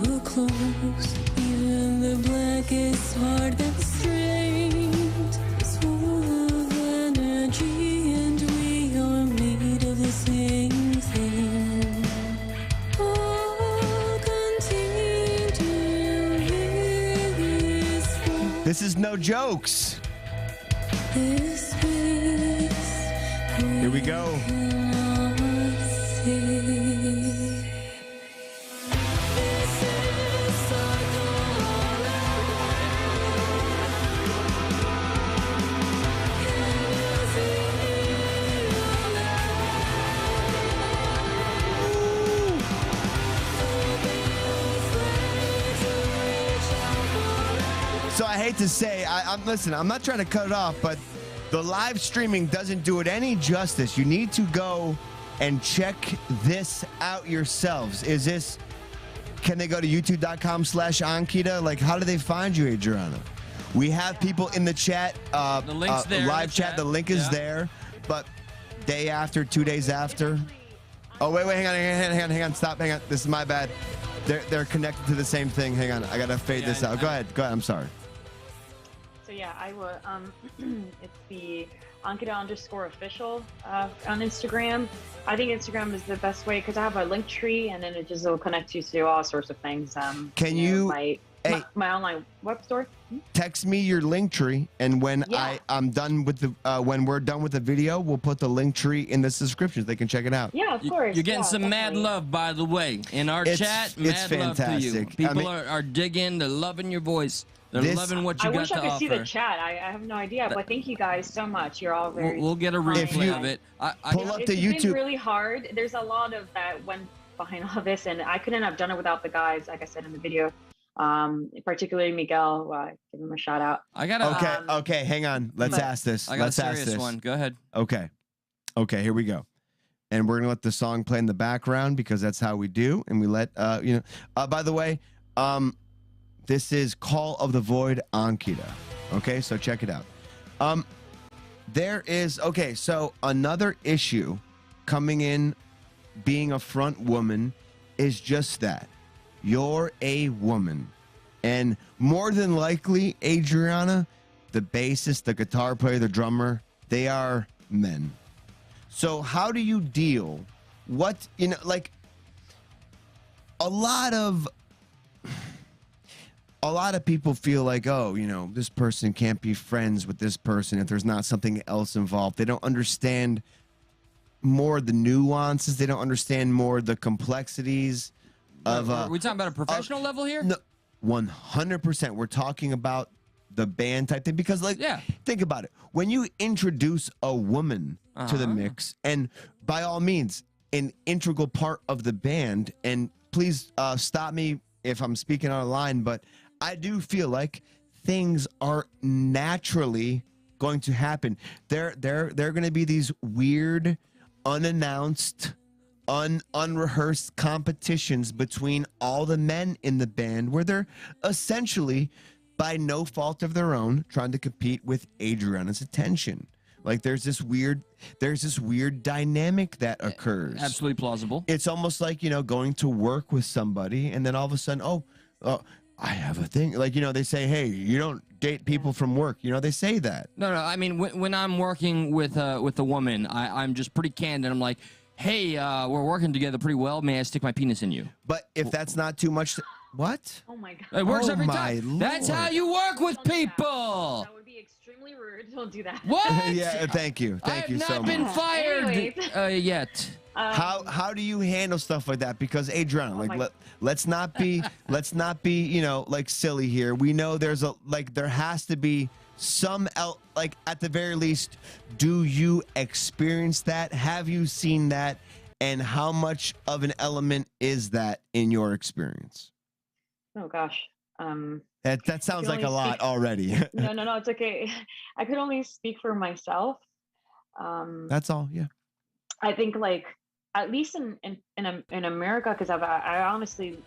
look close, even the blackest heart that's strained is full of energy, and we are made of the same thing. I'll continue this for This is no jokes. this space. Here we go. Cannot see. This is psychotic. hate to say, I'm not trying to cut it off, but the live streaming doesn't do it any justice. You need to go and check this out yourselves. Can they go to youtube.com/Ankita? Like, how do they find you, Adriana? We have people in the chat, The link's there in live the chat. chat. The link is Yeah. there, but day after, 2 days after. Oh, wait, hang on, stop, hang on. This is my bad. They're connected to the same thing. Hang on, I gotta fade this out. Go ahead, I'm sorry. So yeah, I will. It's the Ankita_official on Instagram. I think Instagram is the best way because I have a link tree, and then it just will connect you to all sorts of things. Can you? My online web store. Text me your link tree, and when Yeah. I'm done with the when we're done with the video, we'll put the link tree in the description. They can check it out. Yeah, of course. You're getting yeah, some mad definitely. love, by the way, in our It's- chat. it's Mad love to you. fantastic. People I mean- are digging. They're loving your voice. They're This- loving what you I got wish to I could offer. see the chat. I have no idea, but thank you guys so much. You're all very. We'll get a kind. replay of it. Pull up It's the been YouTube. really hard. There's a lot of that went behind all this, and I couldn't have done it without the guys. Like I said in the video, particularly Miguel. Give him a shout out. I got a. Okay, hang on. Let's but- ask this. I got Let's a ask serious this. one. Go ahead. Okay, here we go. And we're gonna let the song play in the background because that's how we do. And we let by the way, this is Call of the Void Ankita. Okay, so check it out. So another issue coming in being a front woman is just that. You're a woman. And more than likely, Adriana, the bassist, the guitar player, the drummer, they are men. So how do you deal? A lot of people feel like, oh, this person can't be friends with this person if there's not something else involved. They don't understand more the nuances. They don't understand more the complexities of. Are we talking about a professional level here? No, 100%. We're talking about the band type thing because, think about it. When you introduce a woman to the mix, and by all means, an integral part of the band, and please stop me if I'm speaking out of line, but I do feel like things are naturally going to happen. They're going to be these weird, unannounced, unrehearsed competitions between all the men in the band where they're essentially, by no fault of their own, trying to compete with Adriana's attention. Like there's this weird dynamic that occurs. Absolutely plausible. It's almost like, going to work with somebody and then all of a sudden, I have a thing. Like, they say, hey, you don't date people from work. They say that. No. I mean, when I'm working with a woman, I'm just pretty candid. I'm like, hey, we're working together pretty well. May I stick my penis in you? But if that's not too much, what? Oh my god. It works Oh every my time. That's how Lord. you work with people. That would be extremely rude. Don't do that. What? Yeah, thank you. Thank you I so have not been much. fired Anyways. yet. How do you handle stuff like that? Because Adriana, my- let's not be like silly here. We know there has to be some at the very least, do you experience that? Have you seen that? And how much of an element is that in your experience? Oh gosh. That sounds like a only lot speak- already. No, it's okay. I could only speak for myself. That's all. Yeah. I think at least in America, because I honestly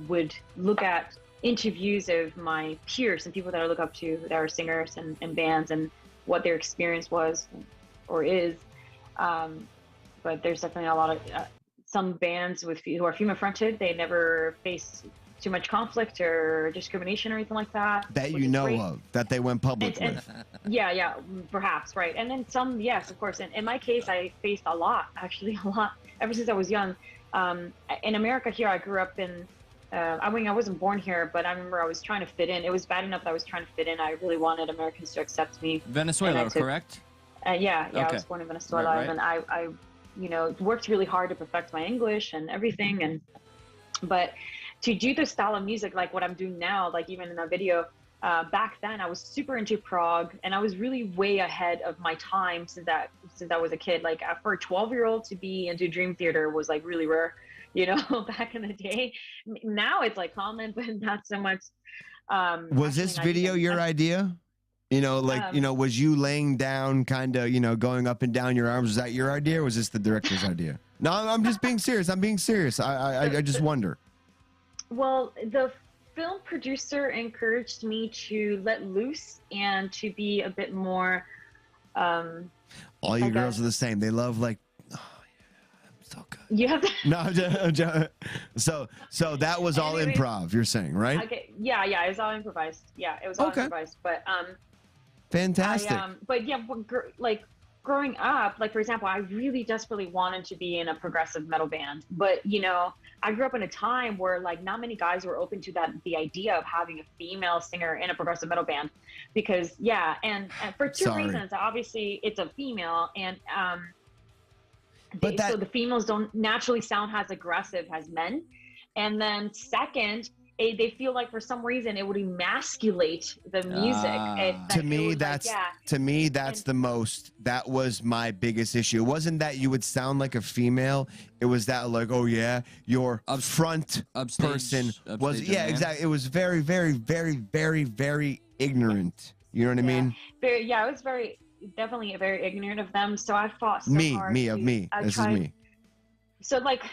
would look at interviews of my peers and people that I look up to that are singers and bands and what their experience was or is. But there's definitely a lot of some bands who are female fronted. They never face too much conflict or discrimination or anything like that. That which you is know great. of, that they went public And- with. Yeah, perhaps, right. And then some, yes, of course. And in my case, I faced a lot, actually, ever since I was young. In America here, I grew up in, I wasn't born here, but I remember I was trying to fit in. It was bad enough that I was trying to fit in. I really wanted Americans to accept me. Venezuela, And I took- correct? Yeah, I Okay. was born in Venezuela. Right. And I worked really hard to perfect my English and everything. But to do the style of music like what I'm doing now, like even in that video, back then I was super into prog and I was really way ahead of my time since I was a kid. Like for a 12-year-old to be into Dream Theater was like really rare, back in the day. Now it's like common, but not so much. Was this video your idea? You know, like, you know, was you laying down, kind of, you know, going up and down your arms? Was that your idea, or was this the director's idea? No, I'm just being serious. I'm being serious. I just wonder. Well, the film producer encouraged me to let loose and to be a bit more. All you girls are the same. They love, like, oh yeah, I'm so good. You have to. No, so that was all Anyways, improv. You're saying, right? Okay. Yeah, it was all improvised. Yeah, it was all improvised. But Fantastic. but yeah, like growing up, like for example, I really desperately wanted to be in a progressive metal band, but you know, I grew up in a time where like not many guys were open to the idea of having a female singer in a progressive metal band, because and for two reasons. Obviously, it's a female, and so the females don't naturally sound as aggressive as men, and then second, they feel like for some reason it would emasculate the music. To me, that's the most. That was my biggest issue. It wasn't that you would sound like a female. It was that, like, oh yeah, your front person was exactly. It was very, very, very, very, very ignorant. You know what I mean? It was definitely very ignorant of them. So I fought so hard. This is me. So like.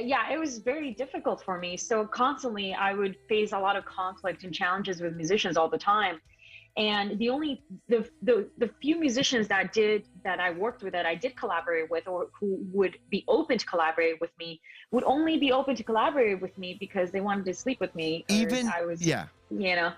Yeah, it was very difficult for me. So constantly I would face a lot of conflict and challenges with musicians all the time. And the few musicians that I worked with, that I did collaborate with, or who would be open to collaborate with me, would only be open to collaborate with me because they wanted to sleep with me. You know.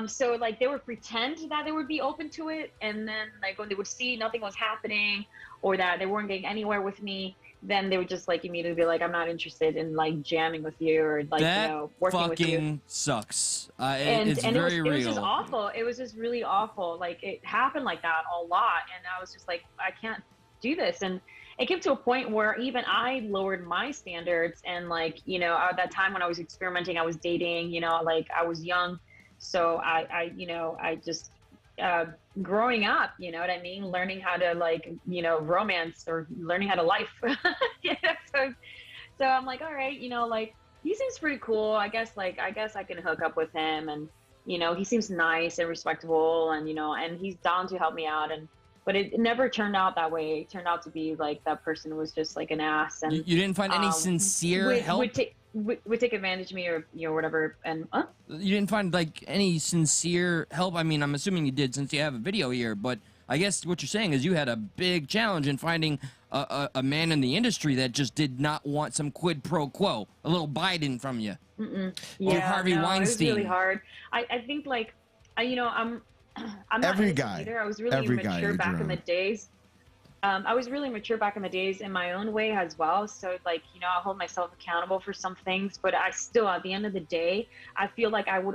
So like they would pretend that they would be open to it, and then like when they would see nothing was happening or that they weren't getting anywhere with me, then they would just like immediately be like, I'm not interested in like jamming with you or like, that you know, working with you. Fucking sucks. It's very real. It was just awful. It was just really awful. Like it happened like that a lot. And I was just like, I can't do this. And it came to a point where even I lowered my standards. And like, you know, at that time when I was experimenting, I was dating, you know, like I was young. So I just, growing up, you know what I mean? Learning how to like, you know, romance or learning how to life. So I'm like, all right, you know, like he seems pretty cool. I guess I can hook up with him, and, you know, he seems nice and respectable, and, you know, and he's down to help me out. But it never turned out that way. It turned out to be like that person was just like an ass. And you didn't find any sincere help? Would take advantage of me, or, you know, whatever. And you didn't find like any sincere help? I mean, I'm assuming you did since you have a video here, but I guess what you're saying is you had a big challenge in finding a man in the industry that just did not want some quid pro quo, a little Biden from you. Yeah, Harvey Weinstein. It was really hard. I think like, you know, I'm not every guy. either. I was really mature back in the days. I was really mature back in the days in my own way as well. So like, you know, I hold myself accountable for some things, but I still, at the end of the day, I feel like I'm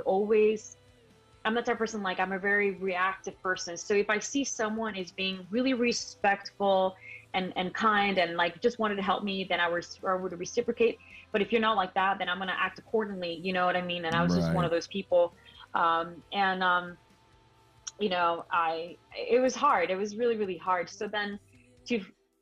the type of person, like I'm a very reactive person. So if I see someone is being really respectful and kind and like just wanted to help me, then I would reciprocate. But if you're not like that, then I'm going to act accordingly. You know what I mean? And I was just one of those people. You know, it was hard. It was really, really hard. So then to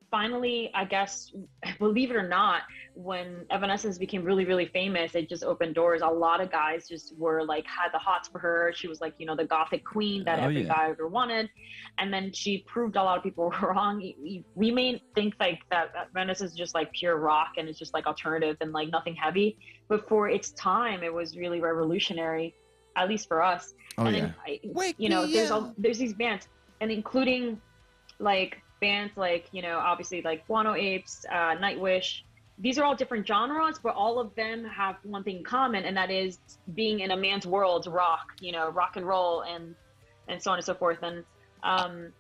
finally, I guess, believe it or not, when Evanescence became really, really famous, it just opened doors. A lot of guys just were like, had the hots for her. She was like, you know, the gothic queen that every guy ever wanted. And then she proved a lot of people wrong. We may think like that Evanescence is just like pure rock and it's just like alternative and like nothing heavy. But for its time, it was really revolutionary, at least for us. You know, there's these bands, and including like bands like, you know, obviously like Guano Apes, Nightwish. These are all different genres, but all of them have one thing in common, and that is being in a man's world, rock, you know, rock and roll, and so on and so forth. And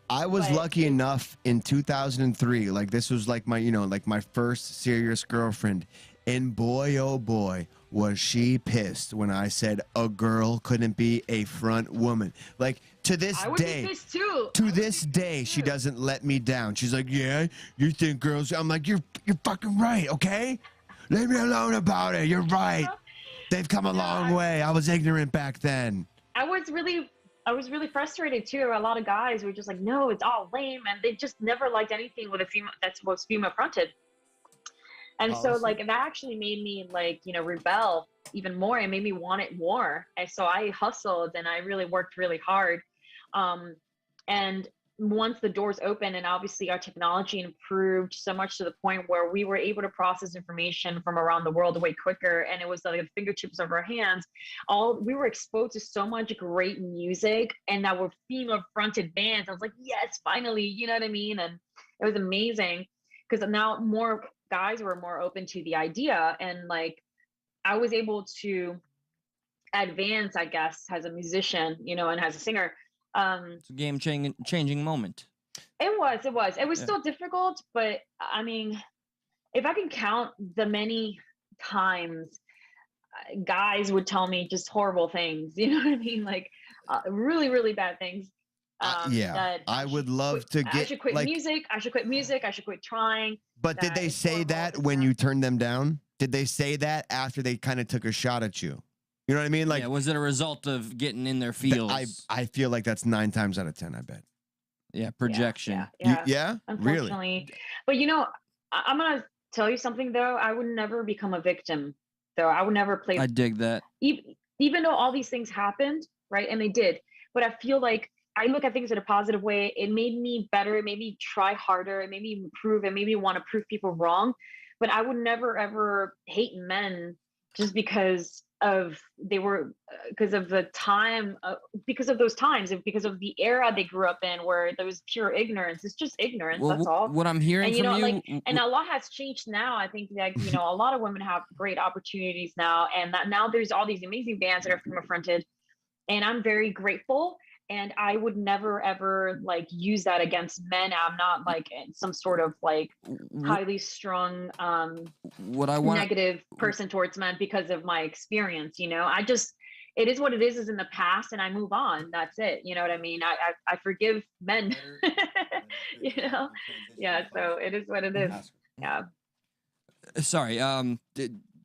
I was lucky enough in 2003, like this was like my, you know, like my first serious girlfriend, and boy, oh boy, was she pissed when I said a girl couldn't be a front woman. Like to this day, she doesn't let me down. She's like, yeah, you think girls? I'm like, you're fucking right, okay? Leave me alone about it. You're right. They've come a long way. I was ignorant back then. I was really frustrated too. A lot of guys were just like, no, it's all lame, and they just never liked anything with a female that was female fronted. And so policy. like that actually made me like, rebel even more. It made me want it more. And so I hustled and I really worked really hard. And once the doors opened and obviously our technology improved so much to the point where we were able to process information from around the world way quicker, and it was like the fingertips of our hands, we were exposed to so much great music, and that were female fronted bands. I was like, yes, finally, you know what I mean? And it was amazing because now more guys were more open to the idea, and like I was able to advance, I guess, as a musician, and as a singer. It's a changing moment. It was Yeah. still difficult, but I mean, if I can count the many times guys would tell me just horrible things, you know what I mean? Like really, really bad things. Yeah, That I would love to I get should quit like. music. I should quit music. I should quit trying. But did That they it's say horrible, that this when and you that. turned them down? Did they say that after they kind of took a shot at you? You know what I mean? Like, yeah, was it a result of getting in their feels? I feel like that's 9 times out of 10. I bet. Yeah, projection. Yeah, really. Unfortunately, but I'm gonna tell you something though. I would never become a victim, though. I would never play. I dig that. Even though all these things happened, right? And they did, but I feel like I look at things in a positive way. It made me better. It made me try harder. It made me improve. It made me want to prove people wrong. But I would never ever hate men just because of because of the time, because of those times, and because of the era they grew up in, where there was pure ignorance. It's just ignorance. Well, That's all. what I'm hearing And from you, like, and a lot has changed now. I think that a lot of women have great opportunities now, and that now there's all these amazing bands that are female fronted, and I'm very grateful. And I would never ever like use that against men. I'm not like some sort of like highly strung what I want negative person towards men because of my experience. I just, it is what it is in the past, and I move on. That's it. You know what I mean? I forgive men. Yeah, so it is what it is. Yeah. Sorry,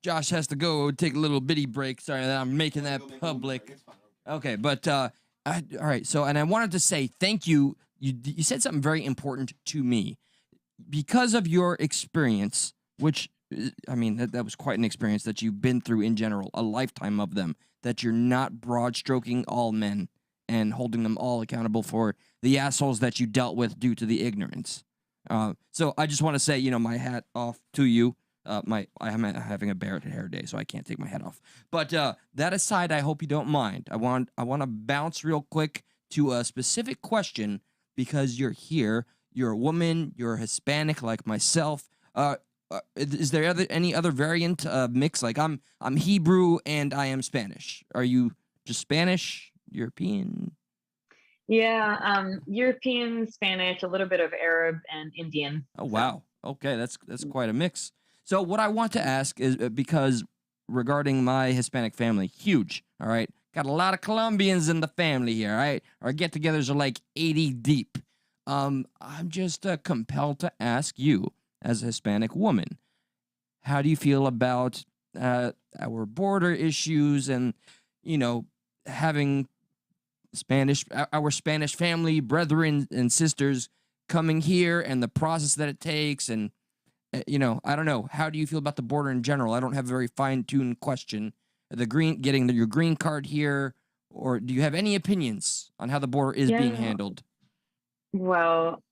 Josh has to go take a little bitty break. Sorry that I'm making that public. Okay, but all right. So, and I wanted to say thank you. You said something very important to me because of your experience, which I mean that was quite an experience that you've been through in general, a lifetime of them. That you're not broad stroking all men and holding them all accountable for the assholes that you dealt with due to the ignorance. So I just want to say, my hat off to you. I'm having a Barrett hair day, so I can't take my hat off. But that aside, I hope you don't mind. I want to bounce real quick to a specific question because you're here. You're a woman. You're Hispanic like myself. Is there any other variant mix? Like I'm Hebrew and I am Spanish. Are you just Spanish, European? Yeah, European, Spanish, a little bit of Arab and Indian. Oh wow. Okay, that's quite a mix. So what I want to ask is because regarding my Hispanic family, huge. All right, got a lot of Colombians in the family here. All right, our get-togethers are like 80 deep. I'm just compelled to ask you, as a Hispanic woman, how do you feel about our border issues and having our Spanish family, brethren and sisters coming here and the process that it takes and I don't know. How do you feel about the border in general? I don't have a very fine-tuned question. Getting your green card here, or do you have any opinions on how the border is being handled? Well,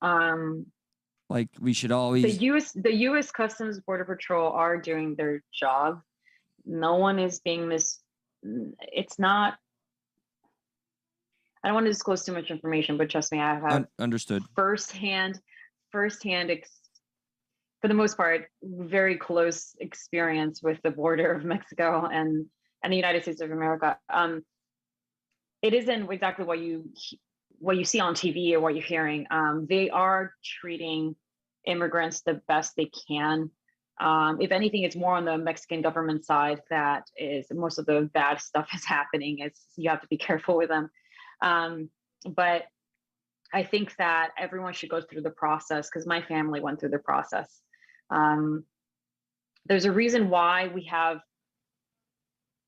like we should always the U.S. Customs Border Patrol are doing their job. No one is being it's not. I don't want to disclose too much information, but trust me, I have understood firsthand, for the most part, very close experience with the border of Mexico and the United States of America. It isn't exactly what you see on TV or what you're hearing. They are treating immigrants the best they can. If anything, it's more on the Mexican government side that is most of the bad stuff is happening. You have to be careful with them. But I think that everyone should go through the process because my family went through the process. There's a reason why we have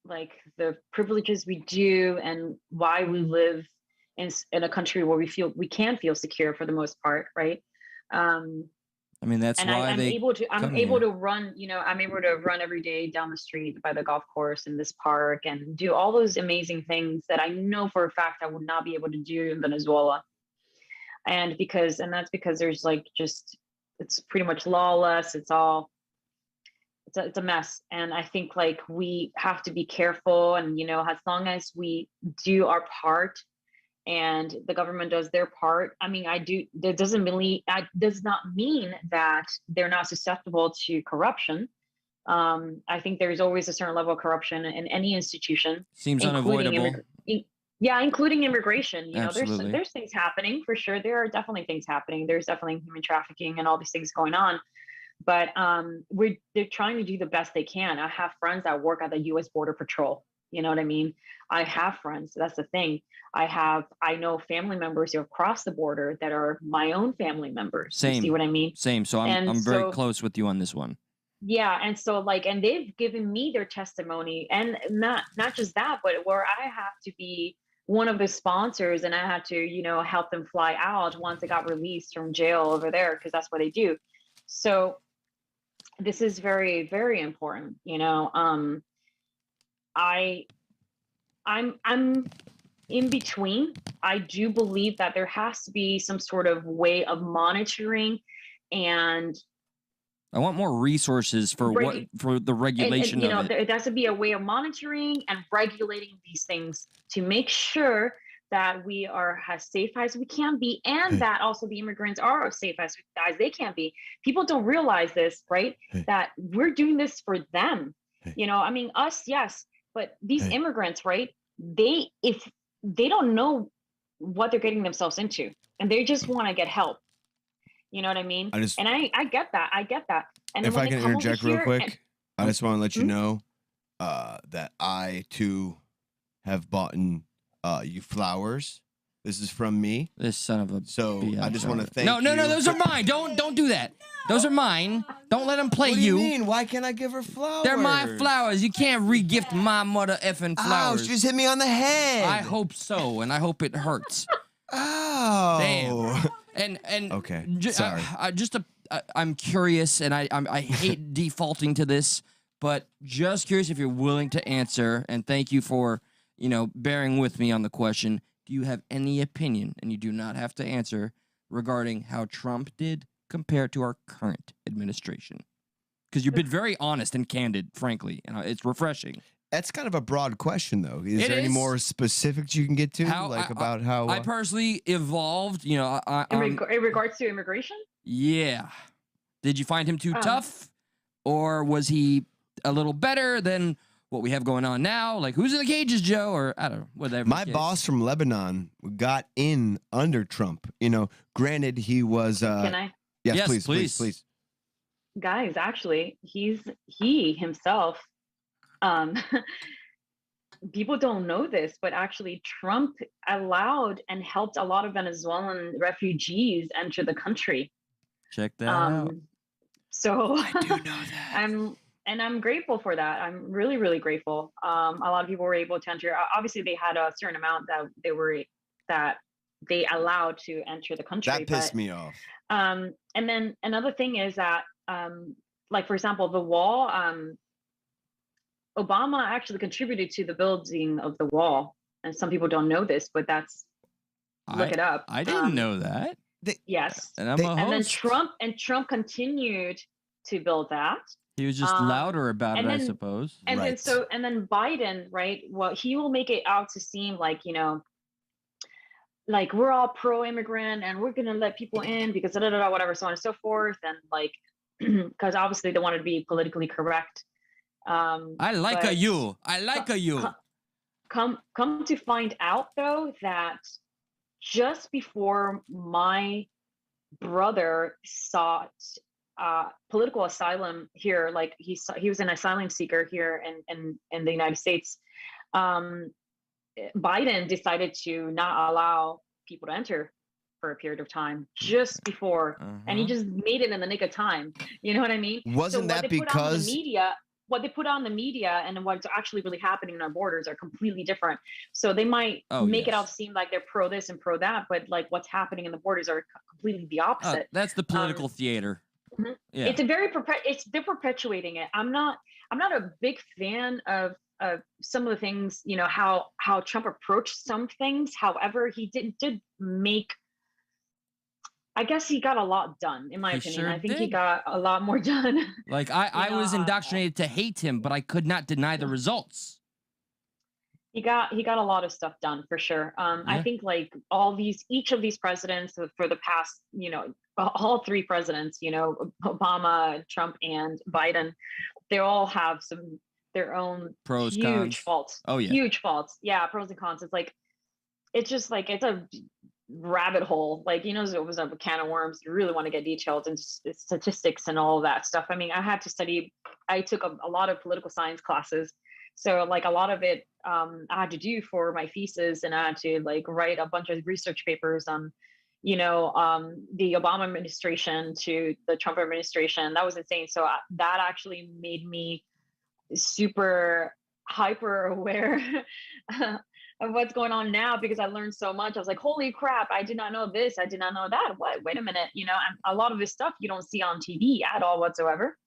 like the privileges we do and why we live in a country where we can feel secure for the most part, right? I mean, that's And why I'm they able to come here. run, I'm able to run every day down the street by the golf course in this park and do all those amazing things that I know for a fact I would not be able to do in Venezuela. And that's because there's like just, it's pretty much lawless. It's a mess. And I think like we have to be careful, and as long as we do our part and the government does their part. I mean, that does not mean that they're not susceptible to corruption. I think there's always a certain level of corruption in any institution. Seems including unavoidable. including immigration. Absolutely. There's things happening for sure. There are definitely things happening. There's definitely human trafficking and all these things going on. But they're trying to do the best they can. I have friends that work at the U.S. Border Patrol. You know what I mean? I have friends. That's the thing. I know family members who across the border that are my own family members. Same. You see what I mean? Same. So I'm very close with you on this one. Yeah, and so and they've given me their testimony, and not just that, but where I have to be one of the sponsors, and I had to help them fly out once they got released from jail over there, because that's what they do. So this is very, very important. I'm in between. I do believe that there has to be some sort of way of monitoring, and I want more resources for the regulation of it. There has to be a way of monitoring and regulating these things to make sure that we are as safe as we can be, and that also the immigrants are as safe as they can be. People don't realize this, right? That we're doing this for them. I mean, us, yes, but these immigrants, right? If they don't know what they're getting themselves into, and they just want to get help. You know what I mean? I get that. I get that. And if I can interject real quick, I just want to let you know that I too have bought you flowers. This is from me. This son of a. So I just want to thank. No, those are mine. Don't do that. Those are mine. Don't let them play what do you. Mean? Why can't I give her flowers? They're my flowers. You can't re-gift my mother effing flowers. Oh, she just hit me on the head. I hope so, and I hope it hurts. Oh. Damn. And okay. Sorry. I'm curious, and I hate defaulting to this, but just curious if you're willing to answer. And thank you for bearing with me on the question. Do you have any opinion, and you do not have to answer, regarding how Trump did compared to our current administration? Because you've been very honest and candid, frankly, and it's refreshing. That's kind of a broad question, though. Is there any more specifics you can get to, about how I personally evolved? In regards to immigration? Yeah. Did you find him too tough, or was he a little better than what we have going on now? Like, who's in the cages, Joe? Or I don't know, whatever. My boss from Lebanon got in under Trump. Granted, he was. Can I? Yes, please. Guys, actually, he himself. People don't know this, but actually Trump allowed and helped a lot of Venezuelan refugees enter the country. Check that out. So I do know that. I'm grateful for that. I'm really, really grateful. A lot of people were able to enter. Obviously, they had a certain amount that they allowed to enter the country. That pissed me off. And then another thing is that, like for example, the wall. Obama actually contributed to the building of the wall, and some people don't know this, but look it up. I didn't know that. Yes, and I'm a host. Then Trump continued to build that. He was just louder about it, I suppose. And then Biden, right? Well, he will make it out to seem like like we're all pro-immigrant and we're gonna let people in because whatever, so on and so forth, and because obviously they wanted to be politically correct. I like you. Come to find out, though, that just before my brother sought political asylum here, like he was an asylum seeker here in the United States, Biden decided to not allow people to enter for a period of time just before, and he just made it in the nick of time. You know what I mean? Wasn't that because what they put on the media and what's actually really happening in our borders are completely different. So they might make it out seem like they're pro this and pro that, but like what's happening in the borders are completely the opposite. That's the political theater. Mhm. Yeah. It's a very they're perpetuating it. I'm not a big fan of some of the things, you know, how Trump approached some things. However, he did make, I guess he got a lot done, in my He opinion. sure I think he did. got a lot more done. Like You I know, was indoctrinated to hate him, but I could not deny the results. he got a lot of stuff done for sure. I Yeah. think like each of these presidents for the past, you know, all three presidents, you know, Obama, Trump, and Biden, they all have their own Pros, huge cons. faults. Oh, yeah. Huge faults. Yeah, pros and cons. It's like it's a rabbit hole. Like, you know, it was a can of worms. You really want to get detailed into statistics and all of that stuff. I mean, I took a lot of political science classes. So like a lot of it I had to do for my thesis, and I had to like write a bunch of research papers on, you know, the Obama administration to the Trump administration. That was insane. So that actually made me super hyper aware of what's going on now, because I learned so much. I was like, holy crap, I did not know this. I did not know that. What? Wait a minute. You know, and a lot of this stuff you don't see on TV at all whatsoever.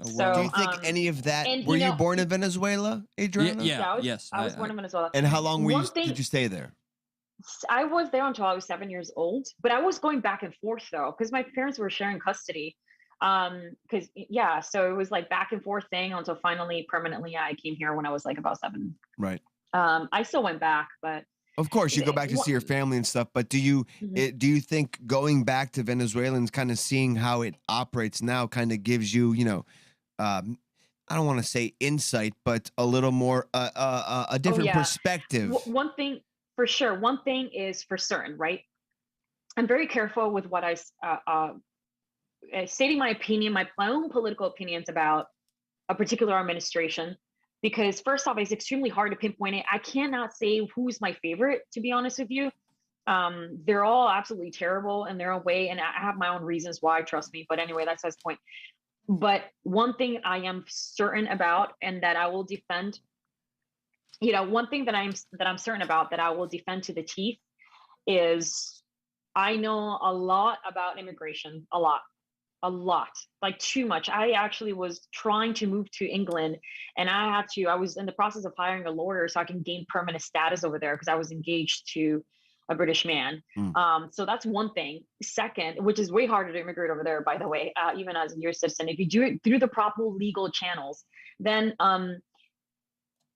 Oh, So, well. Do you think any of that? and, Were you you know, born in Venezuela, Adriana? Yeah. I was, Yes. I was born in Venezuela. And how long One thing- did you stay there? I was there until I was 7 years old, but I was going back and forth though, because my parents were sharing custody. Because yeah, so it was like back and forth thing until finally permanently I came here when I was like about 7. Right. I still went back, but Of course, you go back to see your family and stuff, but do you think going back to Venezuelans, kind of seeing how it operates now, kind of gives you, you know, I don't want to say insight, but a little more a different perspective? One thing for sure, one thing is for certain, right? I'm very careful with what I stating my opinion, my own political opinions about a particular administration, because first off, it's extremely hard to pinpoint it. I cannot say who's my favorite, to be honest with you. They're all absolutely terrible in their own way, and I have my own reasons why, trust me. But anyway, that's his point. But one thing I am certain about, and that I will defend, you know, one thing that I'm certain about that I will defend to the teeth is I know a lot about immigration, a lot, like too much. I actually was trying to move to England, and I was in the process of hiring a lawyer so I can gain permanent status over there because I was engaged to a British man. So that's one thing. Second, which is way harder to immigrate over there, by the way, even as a US citizen, if you do it through the proper legal channels, then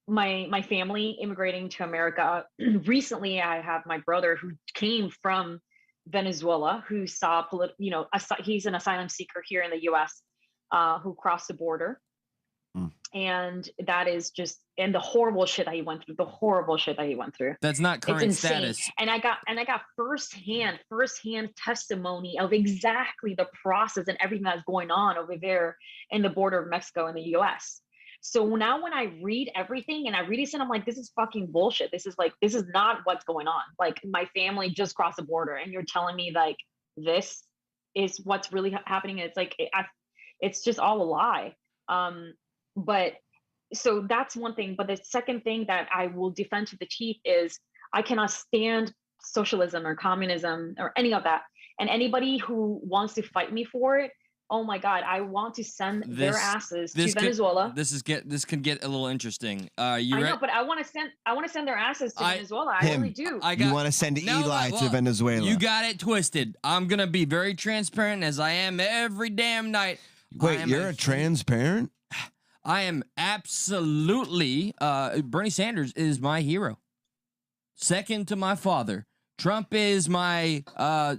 my family immigrating to America. Recently, I have my brother who came from Venezuela, who saw, you know, he's an asylum seeker here in the U.S. Who crossed the border, and that is just, and the horrible shit that he went through. That's not current It's insane. status. And I got firsthand testimony of exactly the process and everything that's going on over there in the border of Mexico and the U.S. So now when I read everything and I read it, and I'm like, this is fucking bullshit. This is not what's going on. Like, my family just crossed the border and you're telling me like this is what's really happening. And it's like, it's just all a lie. But so that's one thing. But the second thing that I will defend to the teeth is I cannot stand socialism or communism or any of that. And anybody who wants to fight me for it, oh my God, I want to send their asses to Venezuela. This can get a little interesting. I know, but I want to send their asses to Venezuela. I really do. You want to send Eli to Venezuela? You got it twisted. I'm gonna be very transparent, as I am every damn night. Wait, you're a transparent? I am absolutely. Bernie Sanders is my hero. Second to my father. Trump is my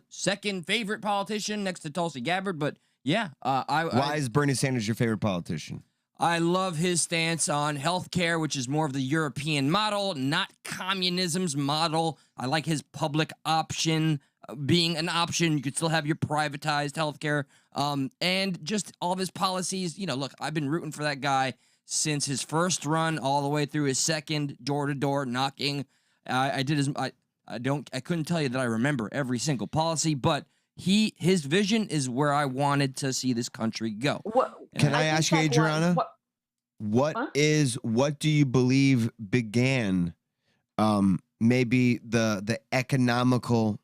second favorite politician next to Tulsi Gabbard, but yeah. Why is Bernie Sanders your favorite politician? I love his stance on healthcare, which is more of the European model, not communism's model. I like his public option being an option. You could still have your privatized healthcare. And just all of his policies. You know, look, I've been rooting for that guy since his first run all the way through his second door-to-door knocking. I couldn't tell you that I remember every single policy, but his vision is where I wanted to see this country go. Can I ask you, Adriana? What do you believe began maybe the economical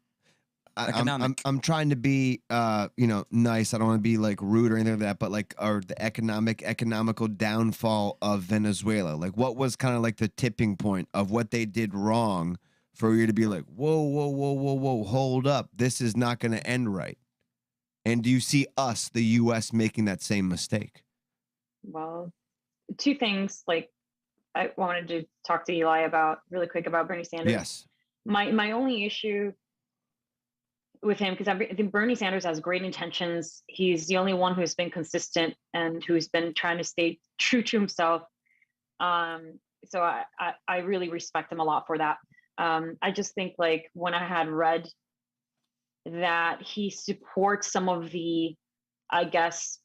I'm trying to be nice. I don't want to be like rude or anything like that, but like the economical downfall of Venezuela. Like what was kind of like the tipping point of what they did wrong for you to be like, whoa, hold up. This is not going to end right. And do you see us, the US, making that same mistake? Well, two things like I wanted to talk to Eli about really quick about Bernie Sanders. Yes. My only issue with him, because I think Bernie Sanders has great intentions. He's the only one who's been consistent and who's been trying to stay true to himself. So I really respect him a lot for that. I just think like when I had read that he supports some of the, I guess,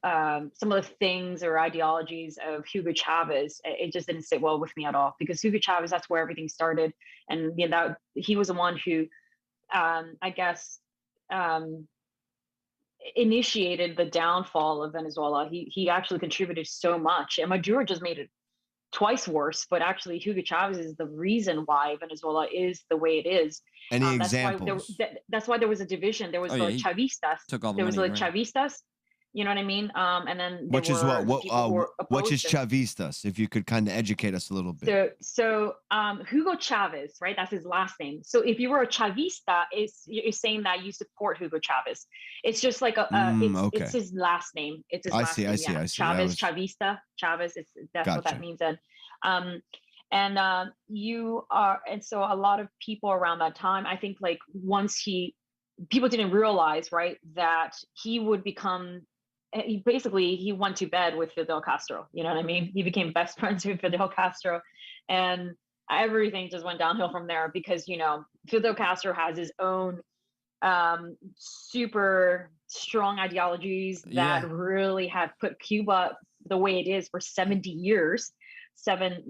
some of the things or ideologies of Hugo Chavez, it just didn't sit well with me at all, because Hugo Chavez, that's where everything started. And that he was the one who, I guess, initiated the downfall of Venezuela. He actually contributed so much, and Maduro just made it twice worse. But actually, Hugo Chavez is the reason why Venezuela is the way it is. Any that's examples? That's why there was a division. There was the Chavistas. Took all the there was money, the right? Chavistas. You know what I mean? And then Which is what? Which is Chavistas? Chavistas? If you could kind of educate us a little bit. So Hugo Chavez, right? That's his last name. So if you were a Chavista, you're saying that you support Hugo Chavez. It's just like it's his last name. It's his last name. I see. Chavez, Chavista, Chavez. That's Gotcha. what that means. And you are, and so a lot of people around that time, I think, like once people didn't realize, right, that he would become. He went to bed with Fidel Castro. You know what I mean? He became best friends with Fidel Castro, and everything just went downhill from there, because Fidel Castro has his own super strong ideologies that really have put Cuba the way it is for 70 years. 70,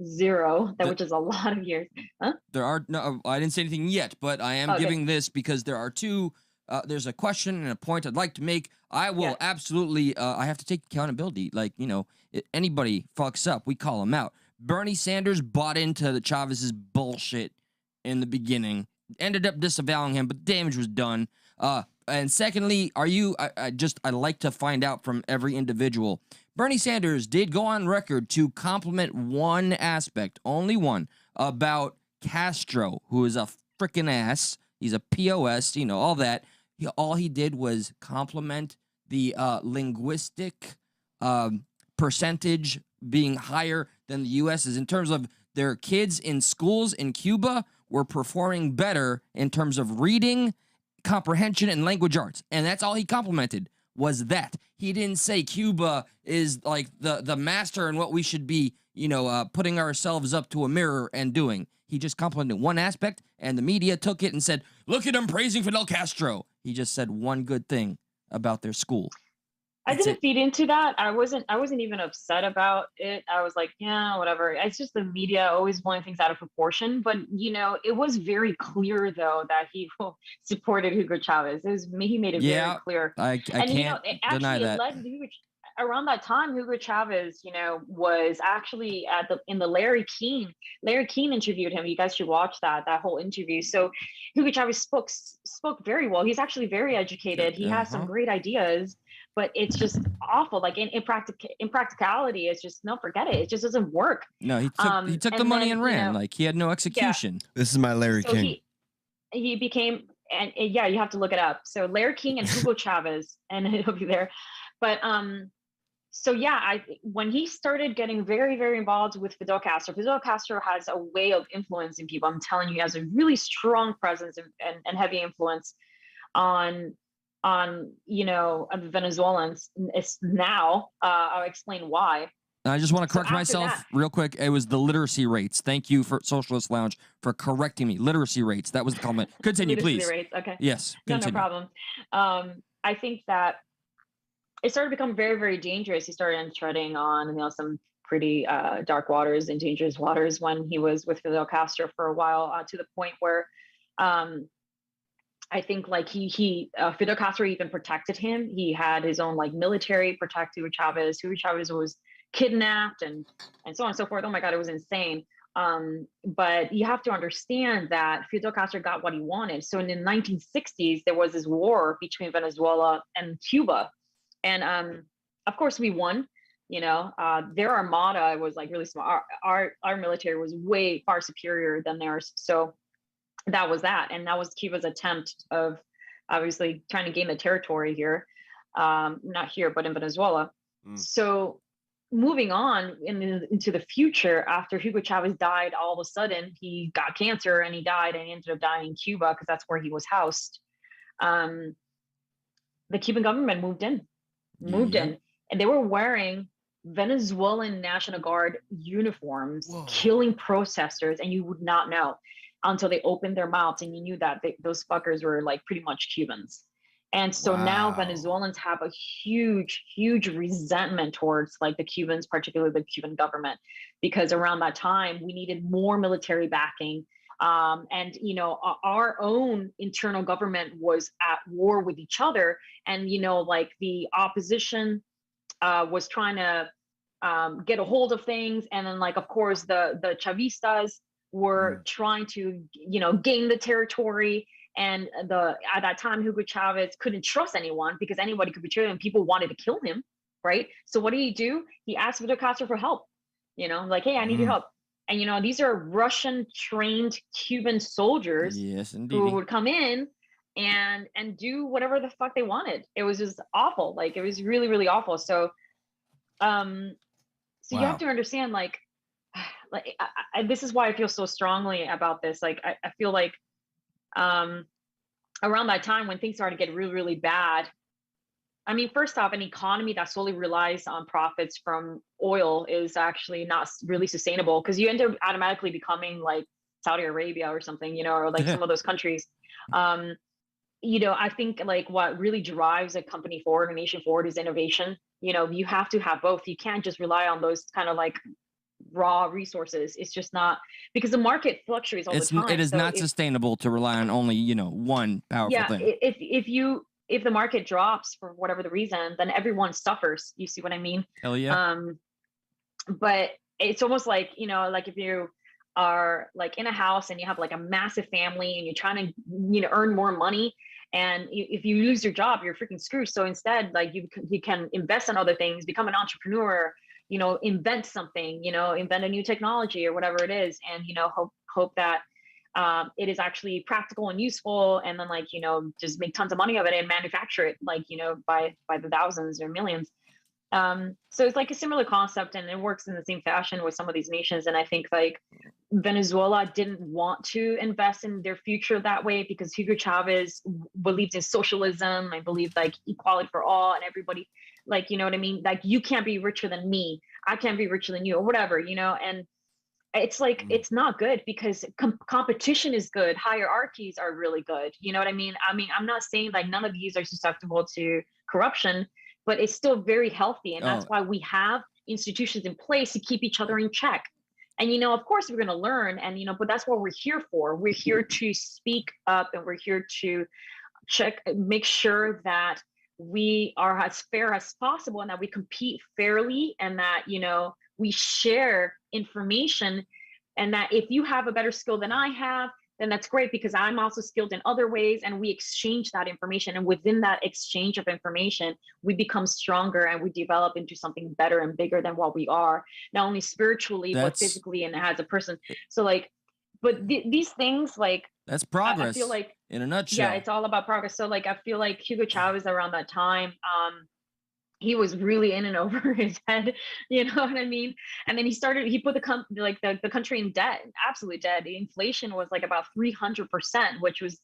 which is a lot of years. Huh? There are no. I didn't say anything yet, but I am giving this because there are two. There's a question and a point I'd like to make. I will absolutely. I have to take accountability. Like anybody fucks up, we call them out. Bernie Sanders bought into the Chavez's bullshit in the beginning. Ended up disavowing him, but damage was done. And secondly, are you? I like to find out from every individual. Bernie Sanders did go on record to compliment one aspect, only one, about Castro, who is a freaking ass. He's a POS, all that. All he did was compliment the linguistic percentage being higher than the U.S. is in terms of their kids in schools in Cuba were performing better in terms of reading, comprehension, and language arts. And that's all he complimented, was that. He didn't say Cuba is like the master and what we should be, putting ourselves up to a mirror and doing. He just complimented one aspect, and the media took it and said, look at him praising Fidel Castro. He just said one good thing about their school. I didn't feed into that. I wasn't even upset about it. I was like, yeah, whatever. It's just the media always blowing things out of proportion. But it was very clear though that he supported Hugo Chavez. He made it very clear. I can't deny that. It led around that time, Hugo Chavez, was actually in the Larry King. Larry King interviewed him. You guys should watch that whole interview. So Hugo Chavez spoke very well. He's actually very educated. He has some great ideas, but it's just awful. Like in practicality, it's just forget it. It just doesn't work. No, he took the money and ran. Like he had no execution. Yeah. This is my Larry King. He became, and you have to look it up. So Larry King and Hugo Chavez, and it'll be there. But when he started getting very, very involved with Fidel Castro has a way of influencing people. I'm telling you, he has a really strong presence and heavy influence on the Venezuelans. It's now, I'll explain why. I just want to correct myself real quick. It was the literacy rates. Thank you for Socialist Lounge for correcting me. Literacy rates. That was the comment. Continue, please. Rates. Okay. Yes. Continue. No problem. I think that it started to become very, very dangerous. He started treading on, some pretty dark waters and dangerous waters when he was with Fidel Castro for a while, to the point where I think like Fidel Castro even protected him. He had his own like military protect Hugo Chavez. Hugo Chavez was kidnapped and so on and so forth. Oh my God, it was insane. But you have to understand that Fidel Castro got what he wanted. So in the 1960s, there was this war between Venezuela and Cuba, and of course we won. Their armada was like really small. Our military was way far superior than theirs. So that was that, and that was Cuba's attempt of obviously trying to gain the territory here, not here, but in Venezuela. So moving on into the future, after Hugo Chavez died, all of a sudden he got cancer and he died, and he ended up dying in Cuba because that's where he was housed. The Cuban government moved in, and they were wearing Venezuelan National Guard uniforms, killing protesters, and you would not know until they opened their mouths and you knew that those fuckers were like pretty much Cubans. And so now Venezuelans have a huge, huge resentment towards like the Cubans, particularly the Cuban government, because around that time we needed more military backing. And our own internal government was at war with each other, and like the opposition was trying to get a hold of things, and then like of course the Chavistas were trying to gain the territory. And at that time, Hugo Chavez couldn't trust anyone because anybody could betray him. People wanted to kill him, right? So what did he do? He asked Fidel Castro for help. Like, hey, I need your help. And these are Russian trained Cuban soldiers who would come in and do whatever the fuck they wanted. It was just awful. Like it was really, really awful. So you have to understand, like this is why I feel so strongly about this. Like I feel like around that time when things started to get really, really bad, I mean, first off, an economy that solely relies on profits from oil is actually not really sustainable, because you end up automatically becoming like Saudi Arabia or something, or like some of those countries. I think like what really drives a company forward, a nation forward, is innovation. You have to have both. You can't just rely on those kind of like raw resources. It's just not, because the market fluctuates all the time. It is not sustainable to rely on only one powerful thing. If the market drops for whatever the reason, then everyone suffers. You see what I mean? Hell yeah. But it's almost like like if you are like in a house and you have like a massive family and you're trying to earn more money, and if you lose your job, you're freaking screwed. So instead, like you can invest in other things, become an entrepreneur, invent something, invent a new technology or whatever it is, and hope that it is actually practical and useful, and then like just make tons of money of it and manufacture it like by the thousands or millions. So it's like a similar concept, and it works in the same fashion with some of these nations. And I think like Venezuela didn't want to invest in their future that way because Hugo Chavez believed in socialism. I believed like equality for all, and everybody, like, you know what I mean? Like, you can't be richer than me. I can't be richer than you, or whatever, and it's like, it's not good, because competition is good. Hierarchies are really good. You know what I mean? I'm not saying like none of these are susceptible to corruption, but it's still very healthy. And that's why we have institutions in place to keep each other in check. And, of course we're going to learn, and, but that's what we're here for. We're here to speak up, and we're here to make sure that we are as fair as possible, and that we compete fairly, and that, we share information, and that if you have a better skill than I have, then that's great, because I'm also skilled in other ways, and we exchange that information. And within that exchange of information, we become stronger, and we develop into something better and bigger than what we are, not only spiritually, but physically and as a person. So like, but these things, like, that's progress. I feel like, in a nutshell. Yeah, it's all about progress. So like, I feel like Hugo Chavez around that time, he was really in and over his head, you know what I mean? And then he put the country in debt, absolute debt. The inflation was like about 300%, which was,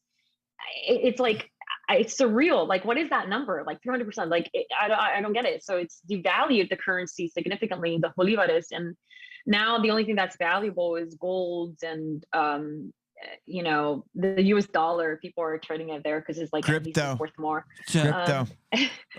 it's like, it's surreal. Like, what is that number? Like 300%, like, I don't get it. So it's devalued the currency significantly, the bolivares. And now the only thing that's valuable is gold and, the US dollar. People are trading it there because it's like crypto worth more. Crypto.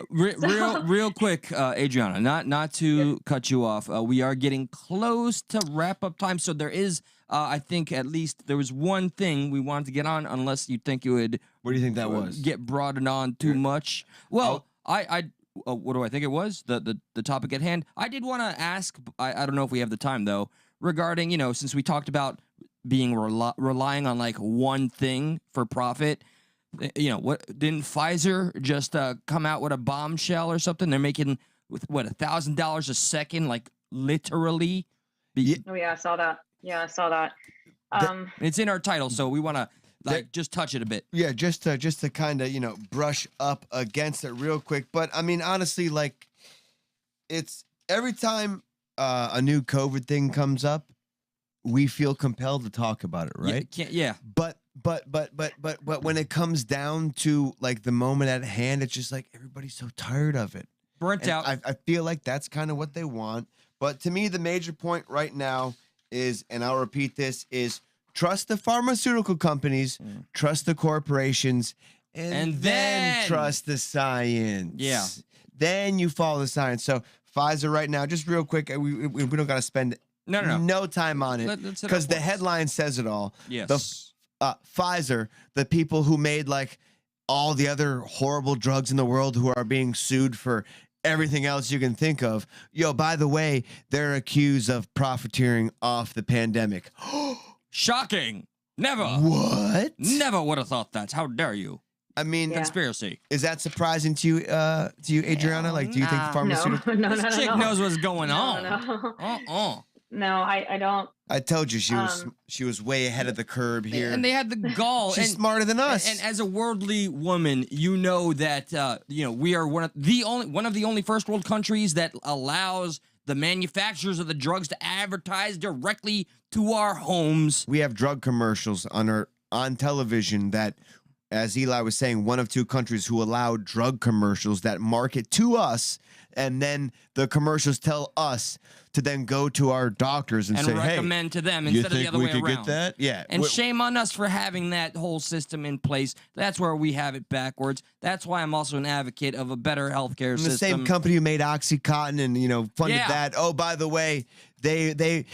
Real quick, Adriana, not to cut you off. We are getting close to wrap up time, so there is, I think at least there was one thing we wanted to get on, unless you think it would. What do you think that was? Get broadened on too much. Well, what do I think it was? The topic at hand. I did want to ask. I don't know if we have the time though. regarding, since we talked about being relying on like one thing for profit, what didn't Pfizer just come out with a bombshell or something? They're making with what $1,000 a second, like literally. Oh yeah, I saw that. Yeah, I saw that. It's in our title, so we want to just touch it a bit. Yeah, just to kind of brush up against it real quick. But I mean, honestly, like it's every time a new COVID thing comes up, we feel compelled to talk about it, right? Yeah. But when it comes down to like the moment at hand, it's just like everybody's so tired of it. Burnt out. I feel like that's kind of what they want. But to me, the major point right now is, and I'll repeat this, is trust the pharmaceutical companies, trust the corporations, and then trust the science. Yeah. Then you follow the science. So Pfizer right now, just real quick, we don't got to spend no time on it because the headline says it all. Yes. Pfizer, the people who made like all the other horrible drugs in the world who are being sued for everything else you can think of. Yo, by the way, they're accused of profiteering off the pandemic. Shocking. Never. What? Never would have thought that. How dare you? I mean, conspiracy. Is that surprising to you, Adriana? Like, do you think the pharmaceutical? No. This chick knows what's going on. No. No, I don't. I told you she was way ahead of the curb here. And they had the gall. She's smarter than us. And as a worldly woman, you know that we are one of the only first world countries that allows the manufacturers of the drugs to advertise directly to our homes. We have drug commercials on television that, as Eli was saying, one of two countries who allow drug commercials that market to us, and then the commercials tell us to then go to our doctors and say, recommend to them instead of the other way around. You think we could get that? Yeah. And shame on us for having that whole system in place. That's where we have it backwards. That's why I'm also an advocate of a better healthcare system. The same company who made OxyContin and funded that. Oh, by the way, they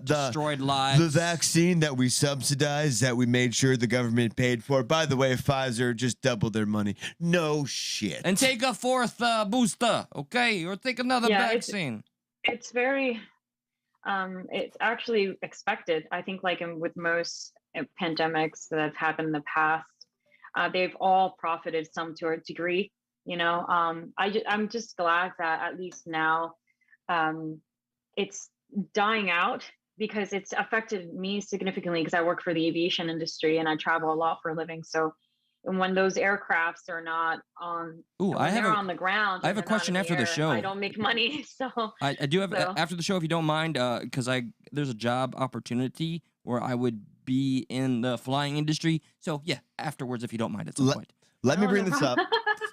destroyed lives. The vaccine that we subsidized, that we made sure the government paid for. By the way, Pfizer just doubled their money. No shit. And take a fourth booster, okay? Or take another vaccine. It's very, it's actually expected. I think like with most pandemics that have happened in the past, they've all profited some to a degree, I'm just glad that at least now it's dying out, because it's affected me significantly because I work for the aviation industry and I travel a lot for a living. So and when those aircrafts are not on, on the ground, I have a question after the show. I don't make money, so I do have after the show, if you don't mind, because there's a job opportunity where I would be in the flying industry. So yeah, afterwards, if you don't mind, at some point. Let me bring this up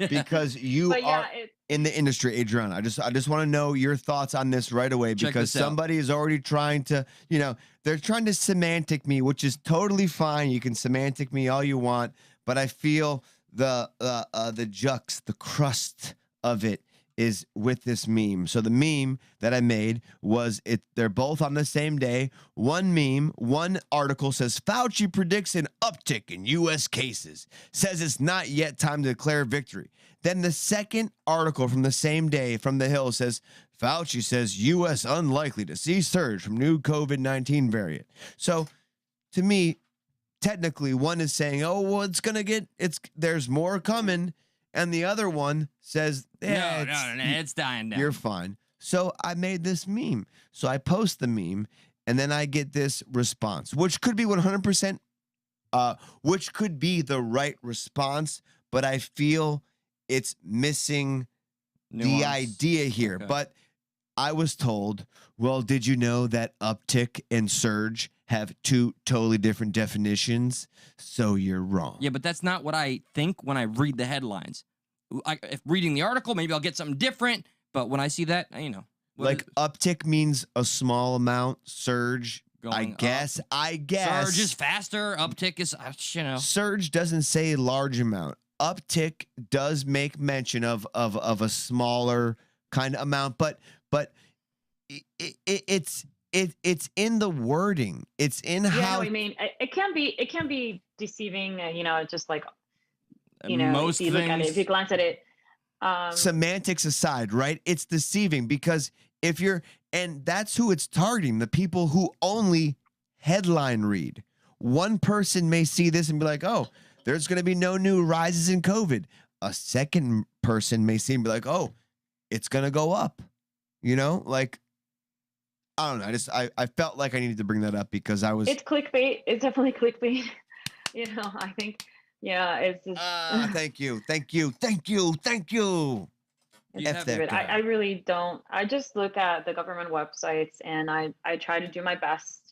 because you are in the industry, Adriana. I just want to know your thoughts on this right away, because somebody is already trying to, they're trying to semantic me, which is totally fine. You can semantic me all you want. But I feel the crust of it is with this meme. So the meme that I made was they're both on the same day. One article says Fauci predicts an uptick in U.S. cases, says it's not yet time to declare victory. Then the second article from the same day from The Hill says Fauci says U.S. unlikely to see surge from new COVID-19 variant. So to me, technically, one is saying, "Oh, well, there's more coming," and the other one says, "No, it's dying down. You're fine." So I made this meme. So I post the meme, and then I get this response, which could be 100%, which could be the right response, but I feel it's missing the idea here. Okay. But I was told, well, did you know that uptick and surge have two totally different definitions? So you're wrong. Yeah, but that's not what I think when I read the headlines. If reading the article, maybe I'll get something different. But when I see that, like uptick means a small amount, surge, I guess. Surge is faster. Uptick is, Surge doesn't say large amount. Uptick does make mention of a smaller kind of amount, but it's in the wording. It's in how. No, I mean, it can be deceiving. Just like most if you look at it, if you glance at it. Semantics aside, right? It's deceiving because if you're And that's who it's targeting, the people who only headline read. One person may see this and be like, oh, there's going to be no new rises in COVID. A second person may see and be like, oh, it's going to go up. You know, like, I don't know. I felt like I needed to bring that up because I was. It's clickbait. It's definitely clickbait. You know, I think, yeah, it's just. Thank you. Thank you. Thank you. Thank you. You F have- that guy. I really don't. I just look at the government websites and I try to do my best.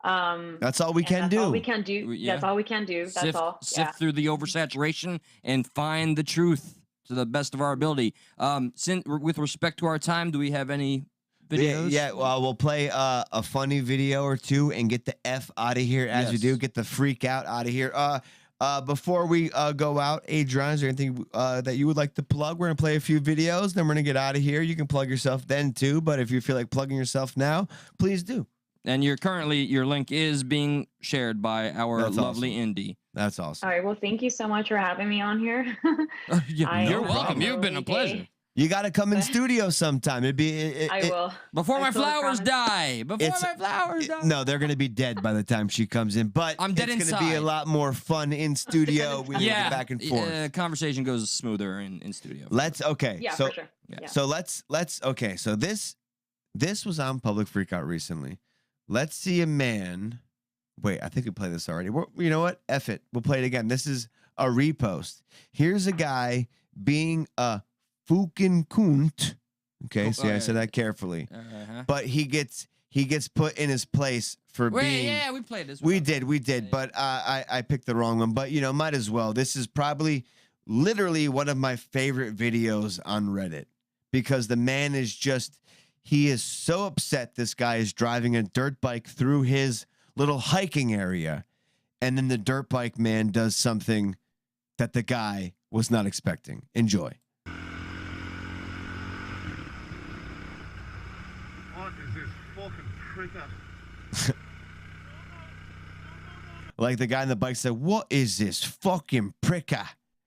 That's all we and can that's do. all we can do. Yeah. That's all we can do. That's all. Sift through the oversaturation and find the truth to the best of our ability. With respect to our time, do we have any videos? Yeah, well, we'll play a funny video or two and get the F out of here as we Yes. do. Get the freak out of here. Before we go out, Adriana, is there anything that you would like to plug? We're going to play a few videos, then we're going to get out of here. You can plug yourself then, too, but if you feel like plugging yourself now, please do. And your link is being shared by our That's lovely awesome. Indy. That's awesome. All right. Well, thank you so much for having me on here. You're welcome. problem. You've been a pleasure. You got to come in studio sometime. It'd be. I will. Before I my totally flowers promise. die. Before It's- my flowers die. No, they're going to be dead by the time she comes in, but I'm dead it's going to be a inside. lot more fun in studio. We Yeah. get back and forth. Conversation goes smoother in studio. Okay. Yeah, so for sure. Yeah. So let's okay. So this was on Public Freakout recently. Let's see a man. Wait, I think we played this already. You know what? F it. We'll play it again. This is a repost. Here's a guy being a fucking kunt. Okay, see, I said that carefully. Uh-huh. But he gets put in his place for being. Yeah, we played this. We did, but I picked the wrong one. But, you know, might as well. This is probably literally one of my favorite videos on Reddit because the man is just, he is so upset this guy is driving a dirt bike through his little hiking area. And then the dirt bike man does something that the guy was not expecting. Enjoy. What is this fucking pricker? Like the guy on the bike said, what is this fucking pricker?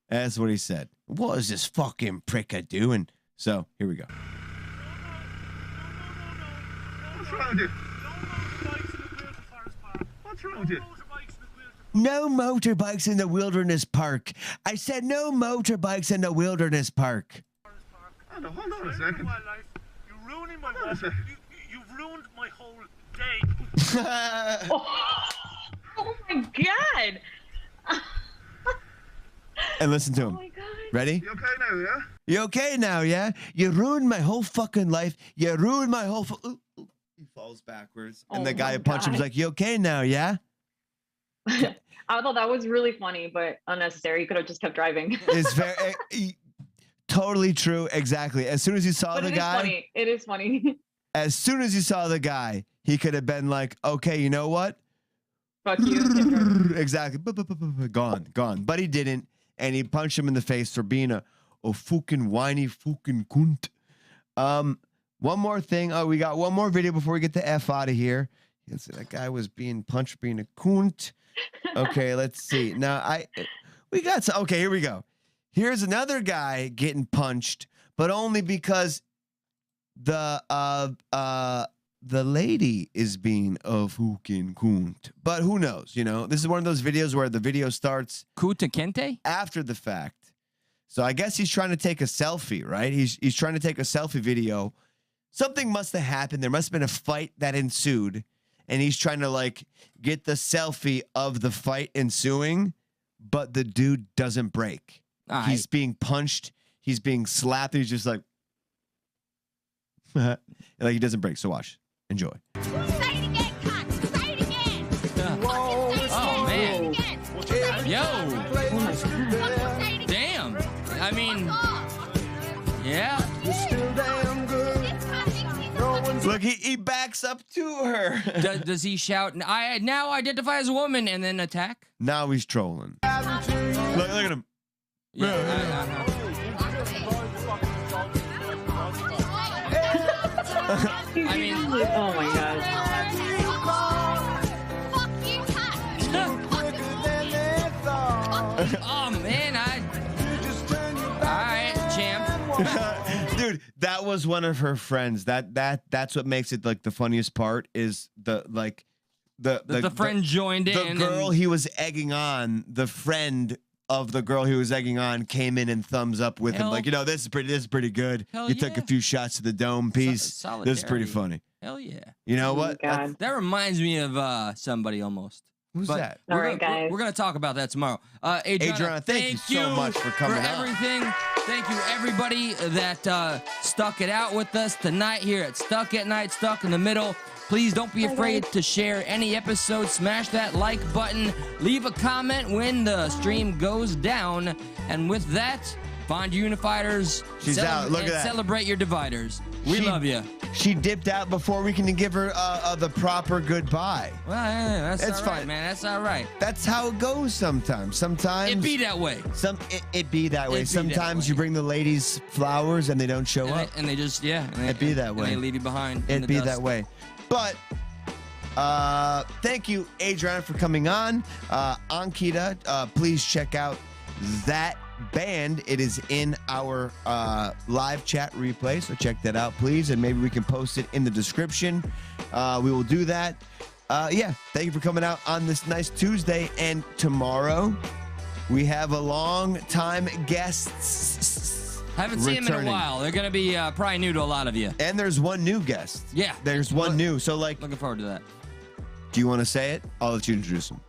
That's what he said. What is this fucking pricker doing? So here we go. What's wrong with you? What's wrong with you? No motorbikes in the wilderness park. I said no motorbikes in the wilderness park. Hold on a second. You're ruining my Hold on a life. second. You've ruined my whole day. Oh my god. And listen to Oh him. my god. Ready? You okay now, yeah? You okay now, yeah? You ruined my whole fucking life. You ruined my whole... Ooh, ooh. He falls backwards. And the Oh guy my who punched him was God. like, you okay now, yeah? I thought that was really funny, but unnecessary. You could have just kept driving. It's very... totally true. Exactly. As soon as he saw But the it is guy... funny. It is funny. As soon as he saw the guy, he could have been like, okay, you know what? Fuck you. kept driving. Exactly. Gone. But he didn't. And he punched him in the face for being a fucking whiny fucking cunt. One more thing. Oh, we got one more video before we get the F out of here. Yes, that guy was being punched for being a cunt. Okay, let's see. Now we got some. Okay, here we go. Here's another guy getting punched, but only because the lady is being a fucking cunt. But who knows? You know, this is one of those videos where the video starts Kuta Kente? after the fact. So I guess he's trying to take a selfie, right? He's trying to take a selfie video. Something must have happened. There must have been a fight that ensued. And he's trying to like get the selfie of the fight ensuing, but the dude doesn't break. He's being punched. He's being slapped. And he's just like, like he doesn't break. So watch. Enjoy. Say it again, cunt. Say it again. Oh, man. Yo. Say it again. Damn. I mean, yeah. Look, he backs up to her. Does he shout, I now identify as a woman, and then attack? Now he's trolling. Look at him. Yeah. I mean, Oh my god. Fuck you, cunt. oh man, all right, champ. Dude, that was one of her friends. That's what makes it like the funniest part is the friend joined in. The girl and, he was egging on, the friend of the girl he was egging on came in and thumbs up with him. Hell- Like, this is pretty good. Hell You took a yeah. few shots to the dome piece. This is pretty solidarity. funny. Hell yeah. You know Oh my what? God. That reminds me of somebody almost. Who's But that? All we're right, gonna, guys. We're going to talk about that tomorrow. Adriana, Adriana, thank you so much for coming on. everything. Thank you, everybody that stuck it out with us tonight here at Stuck at Night, Stuck in the Middle. Please don't be afraid to share any episode. Smash that like button. Leave a comment when the stream goes down. And with that, find your unifighters. She's out. Look at and that. Celebrate your dividers. We love you. She dipped out before we can give her the proper goodbye. Well, yeah, that's It's all right, fine. man. That's all right. That's how it goes sometimes. Sometimes It be that way. it be that way. It be that Sometimes way. you bring the ladies flowers and they don't show up. And they just, yeah. And It be that and way. they leave you behind. in It'd the be dust. that way. But thank you, Adriana, for coming on. Ankita, please check out that band. It is in our live chat replay, so check that out, please, and maybe we can post it in the description. We will do that. Yeah, thank you for coming out on this nice Tuesday, and tomorrow we have a long time guest. Haven't seen them in a returning. while. They're going to be probably new to a lot of you. And there's one new guest. Yeah. There's one new. So, like, Looking forward to that. do you want to say it? I'll let you introduce him.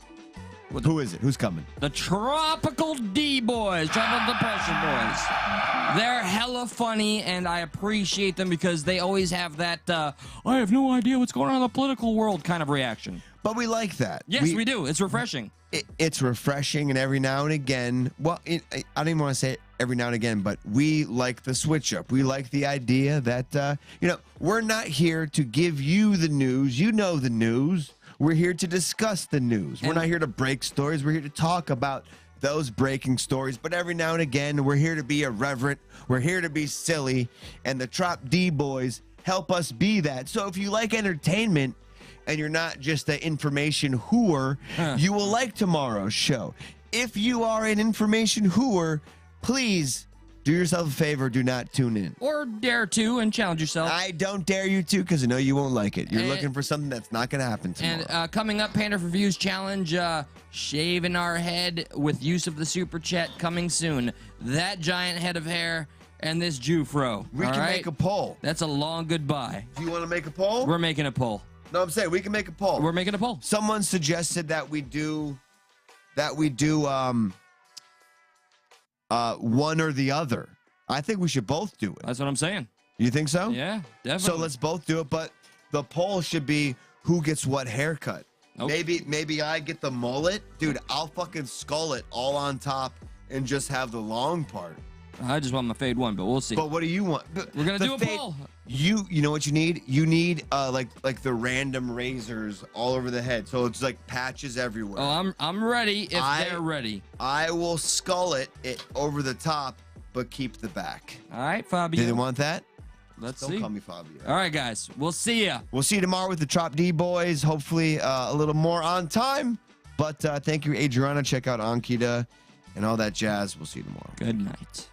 Who is it? Who's coming? The Tropical D Boys, Tropical Depression Boys. They're hella funny, and I appreciate them because they always have that, I have no idea what's going on in the political world kind of reaction. But we like that. Yes, we do. It's refreshing. It's refreshing, and every now and again, well, I don't even want to say it every now and again, but we like the switch up. We like the idea that, we're not here to give you the news. You know the news. We're here to discuss the news. We're not here to break stories. We're here to talk about those breaking stories. But every now and again, we're here to be irreverent. We're here to be silly. And the Trop D Boys help us be that. So if you like entertainment and you're not just an information hooer, you will like tomorrow's show. If you are an information hooer, please do yourself a favor. Do not tune in. Or dare to and challenge yourself. I don't dare you to because I know you won't like it. You're And- looking for something that's not going to happen tomorrow. And coming up, Panda for Views Challenge, shaving our head with use of the Super Chat coming soon. That giant head of hair and this Jufro. we all can right? make a poll. That's a long goodbye. Do you want to make a poll? We're making a poll. No, I'm saying we can make a poll. We're making a poll. Someone suggested that we do one or the other. I think we should both do it. That's what I'm saying. You think so? Yeah, definitely. So let's both do it, but the poll should be who gets what haircut. Okay. Maybe I get the mullet. Dude, I'll fucking skull it all on top and just have the long part. I just want my fade one, but we'll see. But what do you want? We're gonna The do a fade- poll. You know what you need? You need like the random razors all over the head. So it's like patches everywhere. Oh, I'm ready if they're ready. I will skull it over the top, but keep the back. All right, Fabio. Do they want that? Let's Don't see. call me Fabio. All right, guys. We'll see ya. We'll see you tomorrow with the Trop D Boys. Hopefully a little more on time. But thank you, Adriana. Check out Ankita and all that jazz. We'll see you tomorrow. Good night.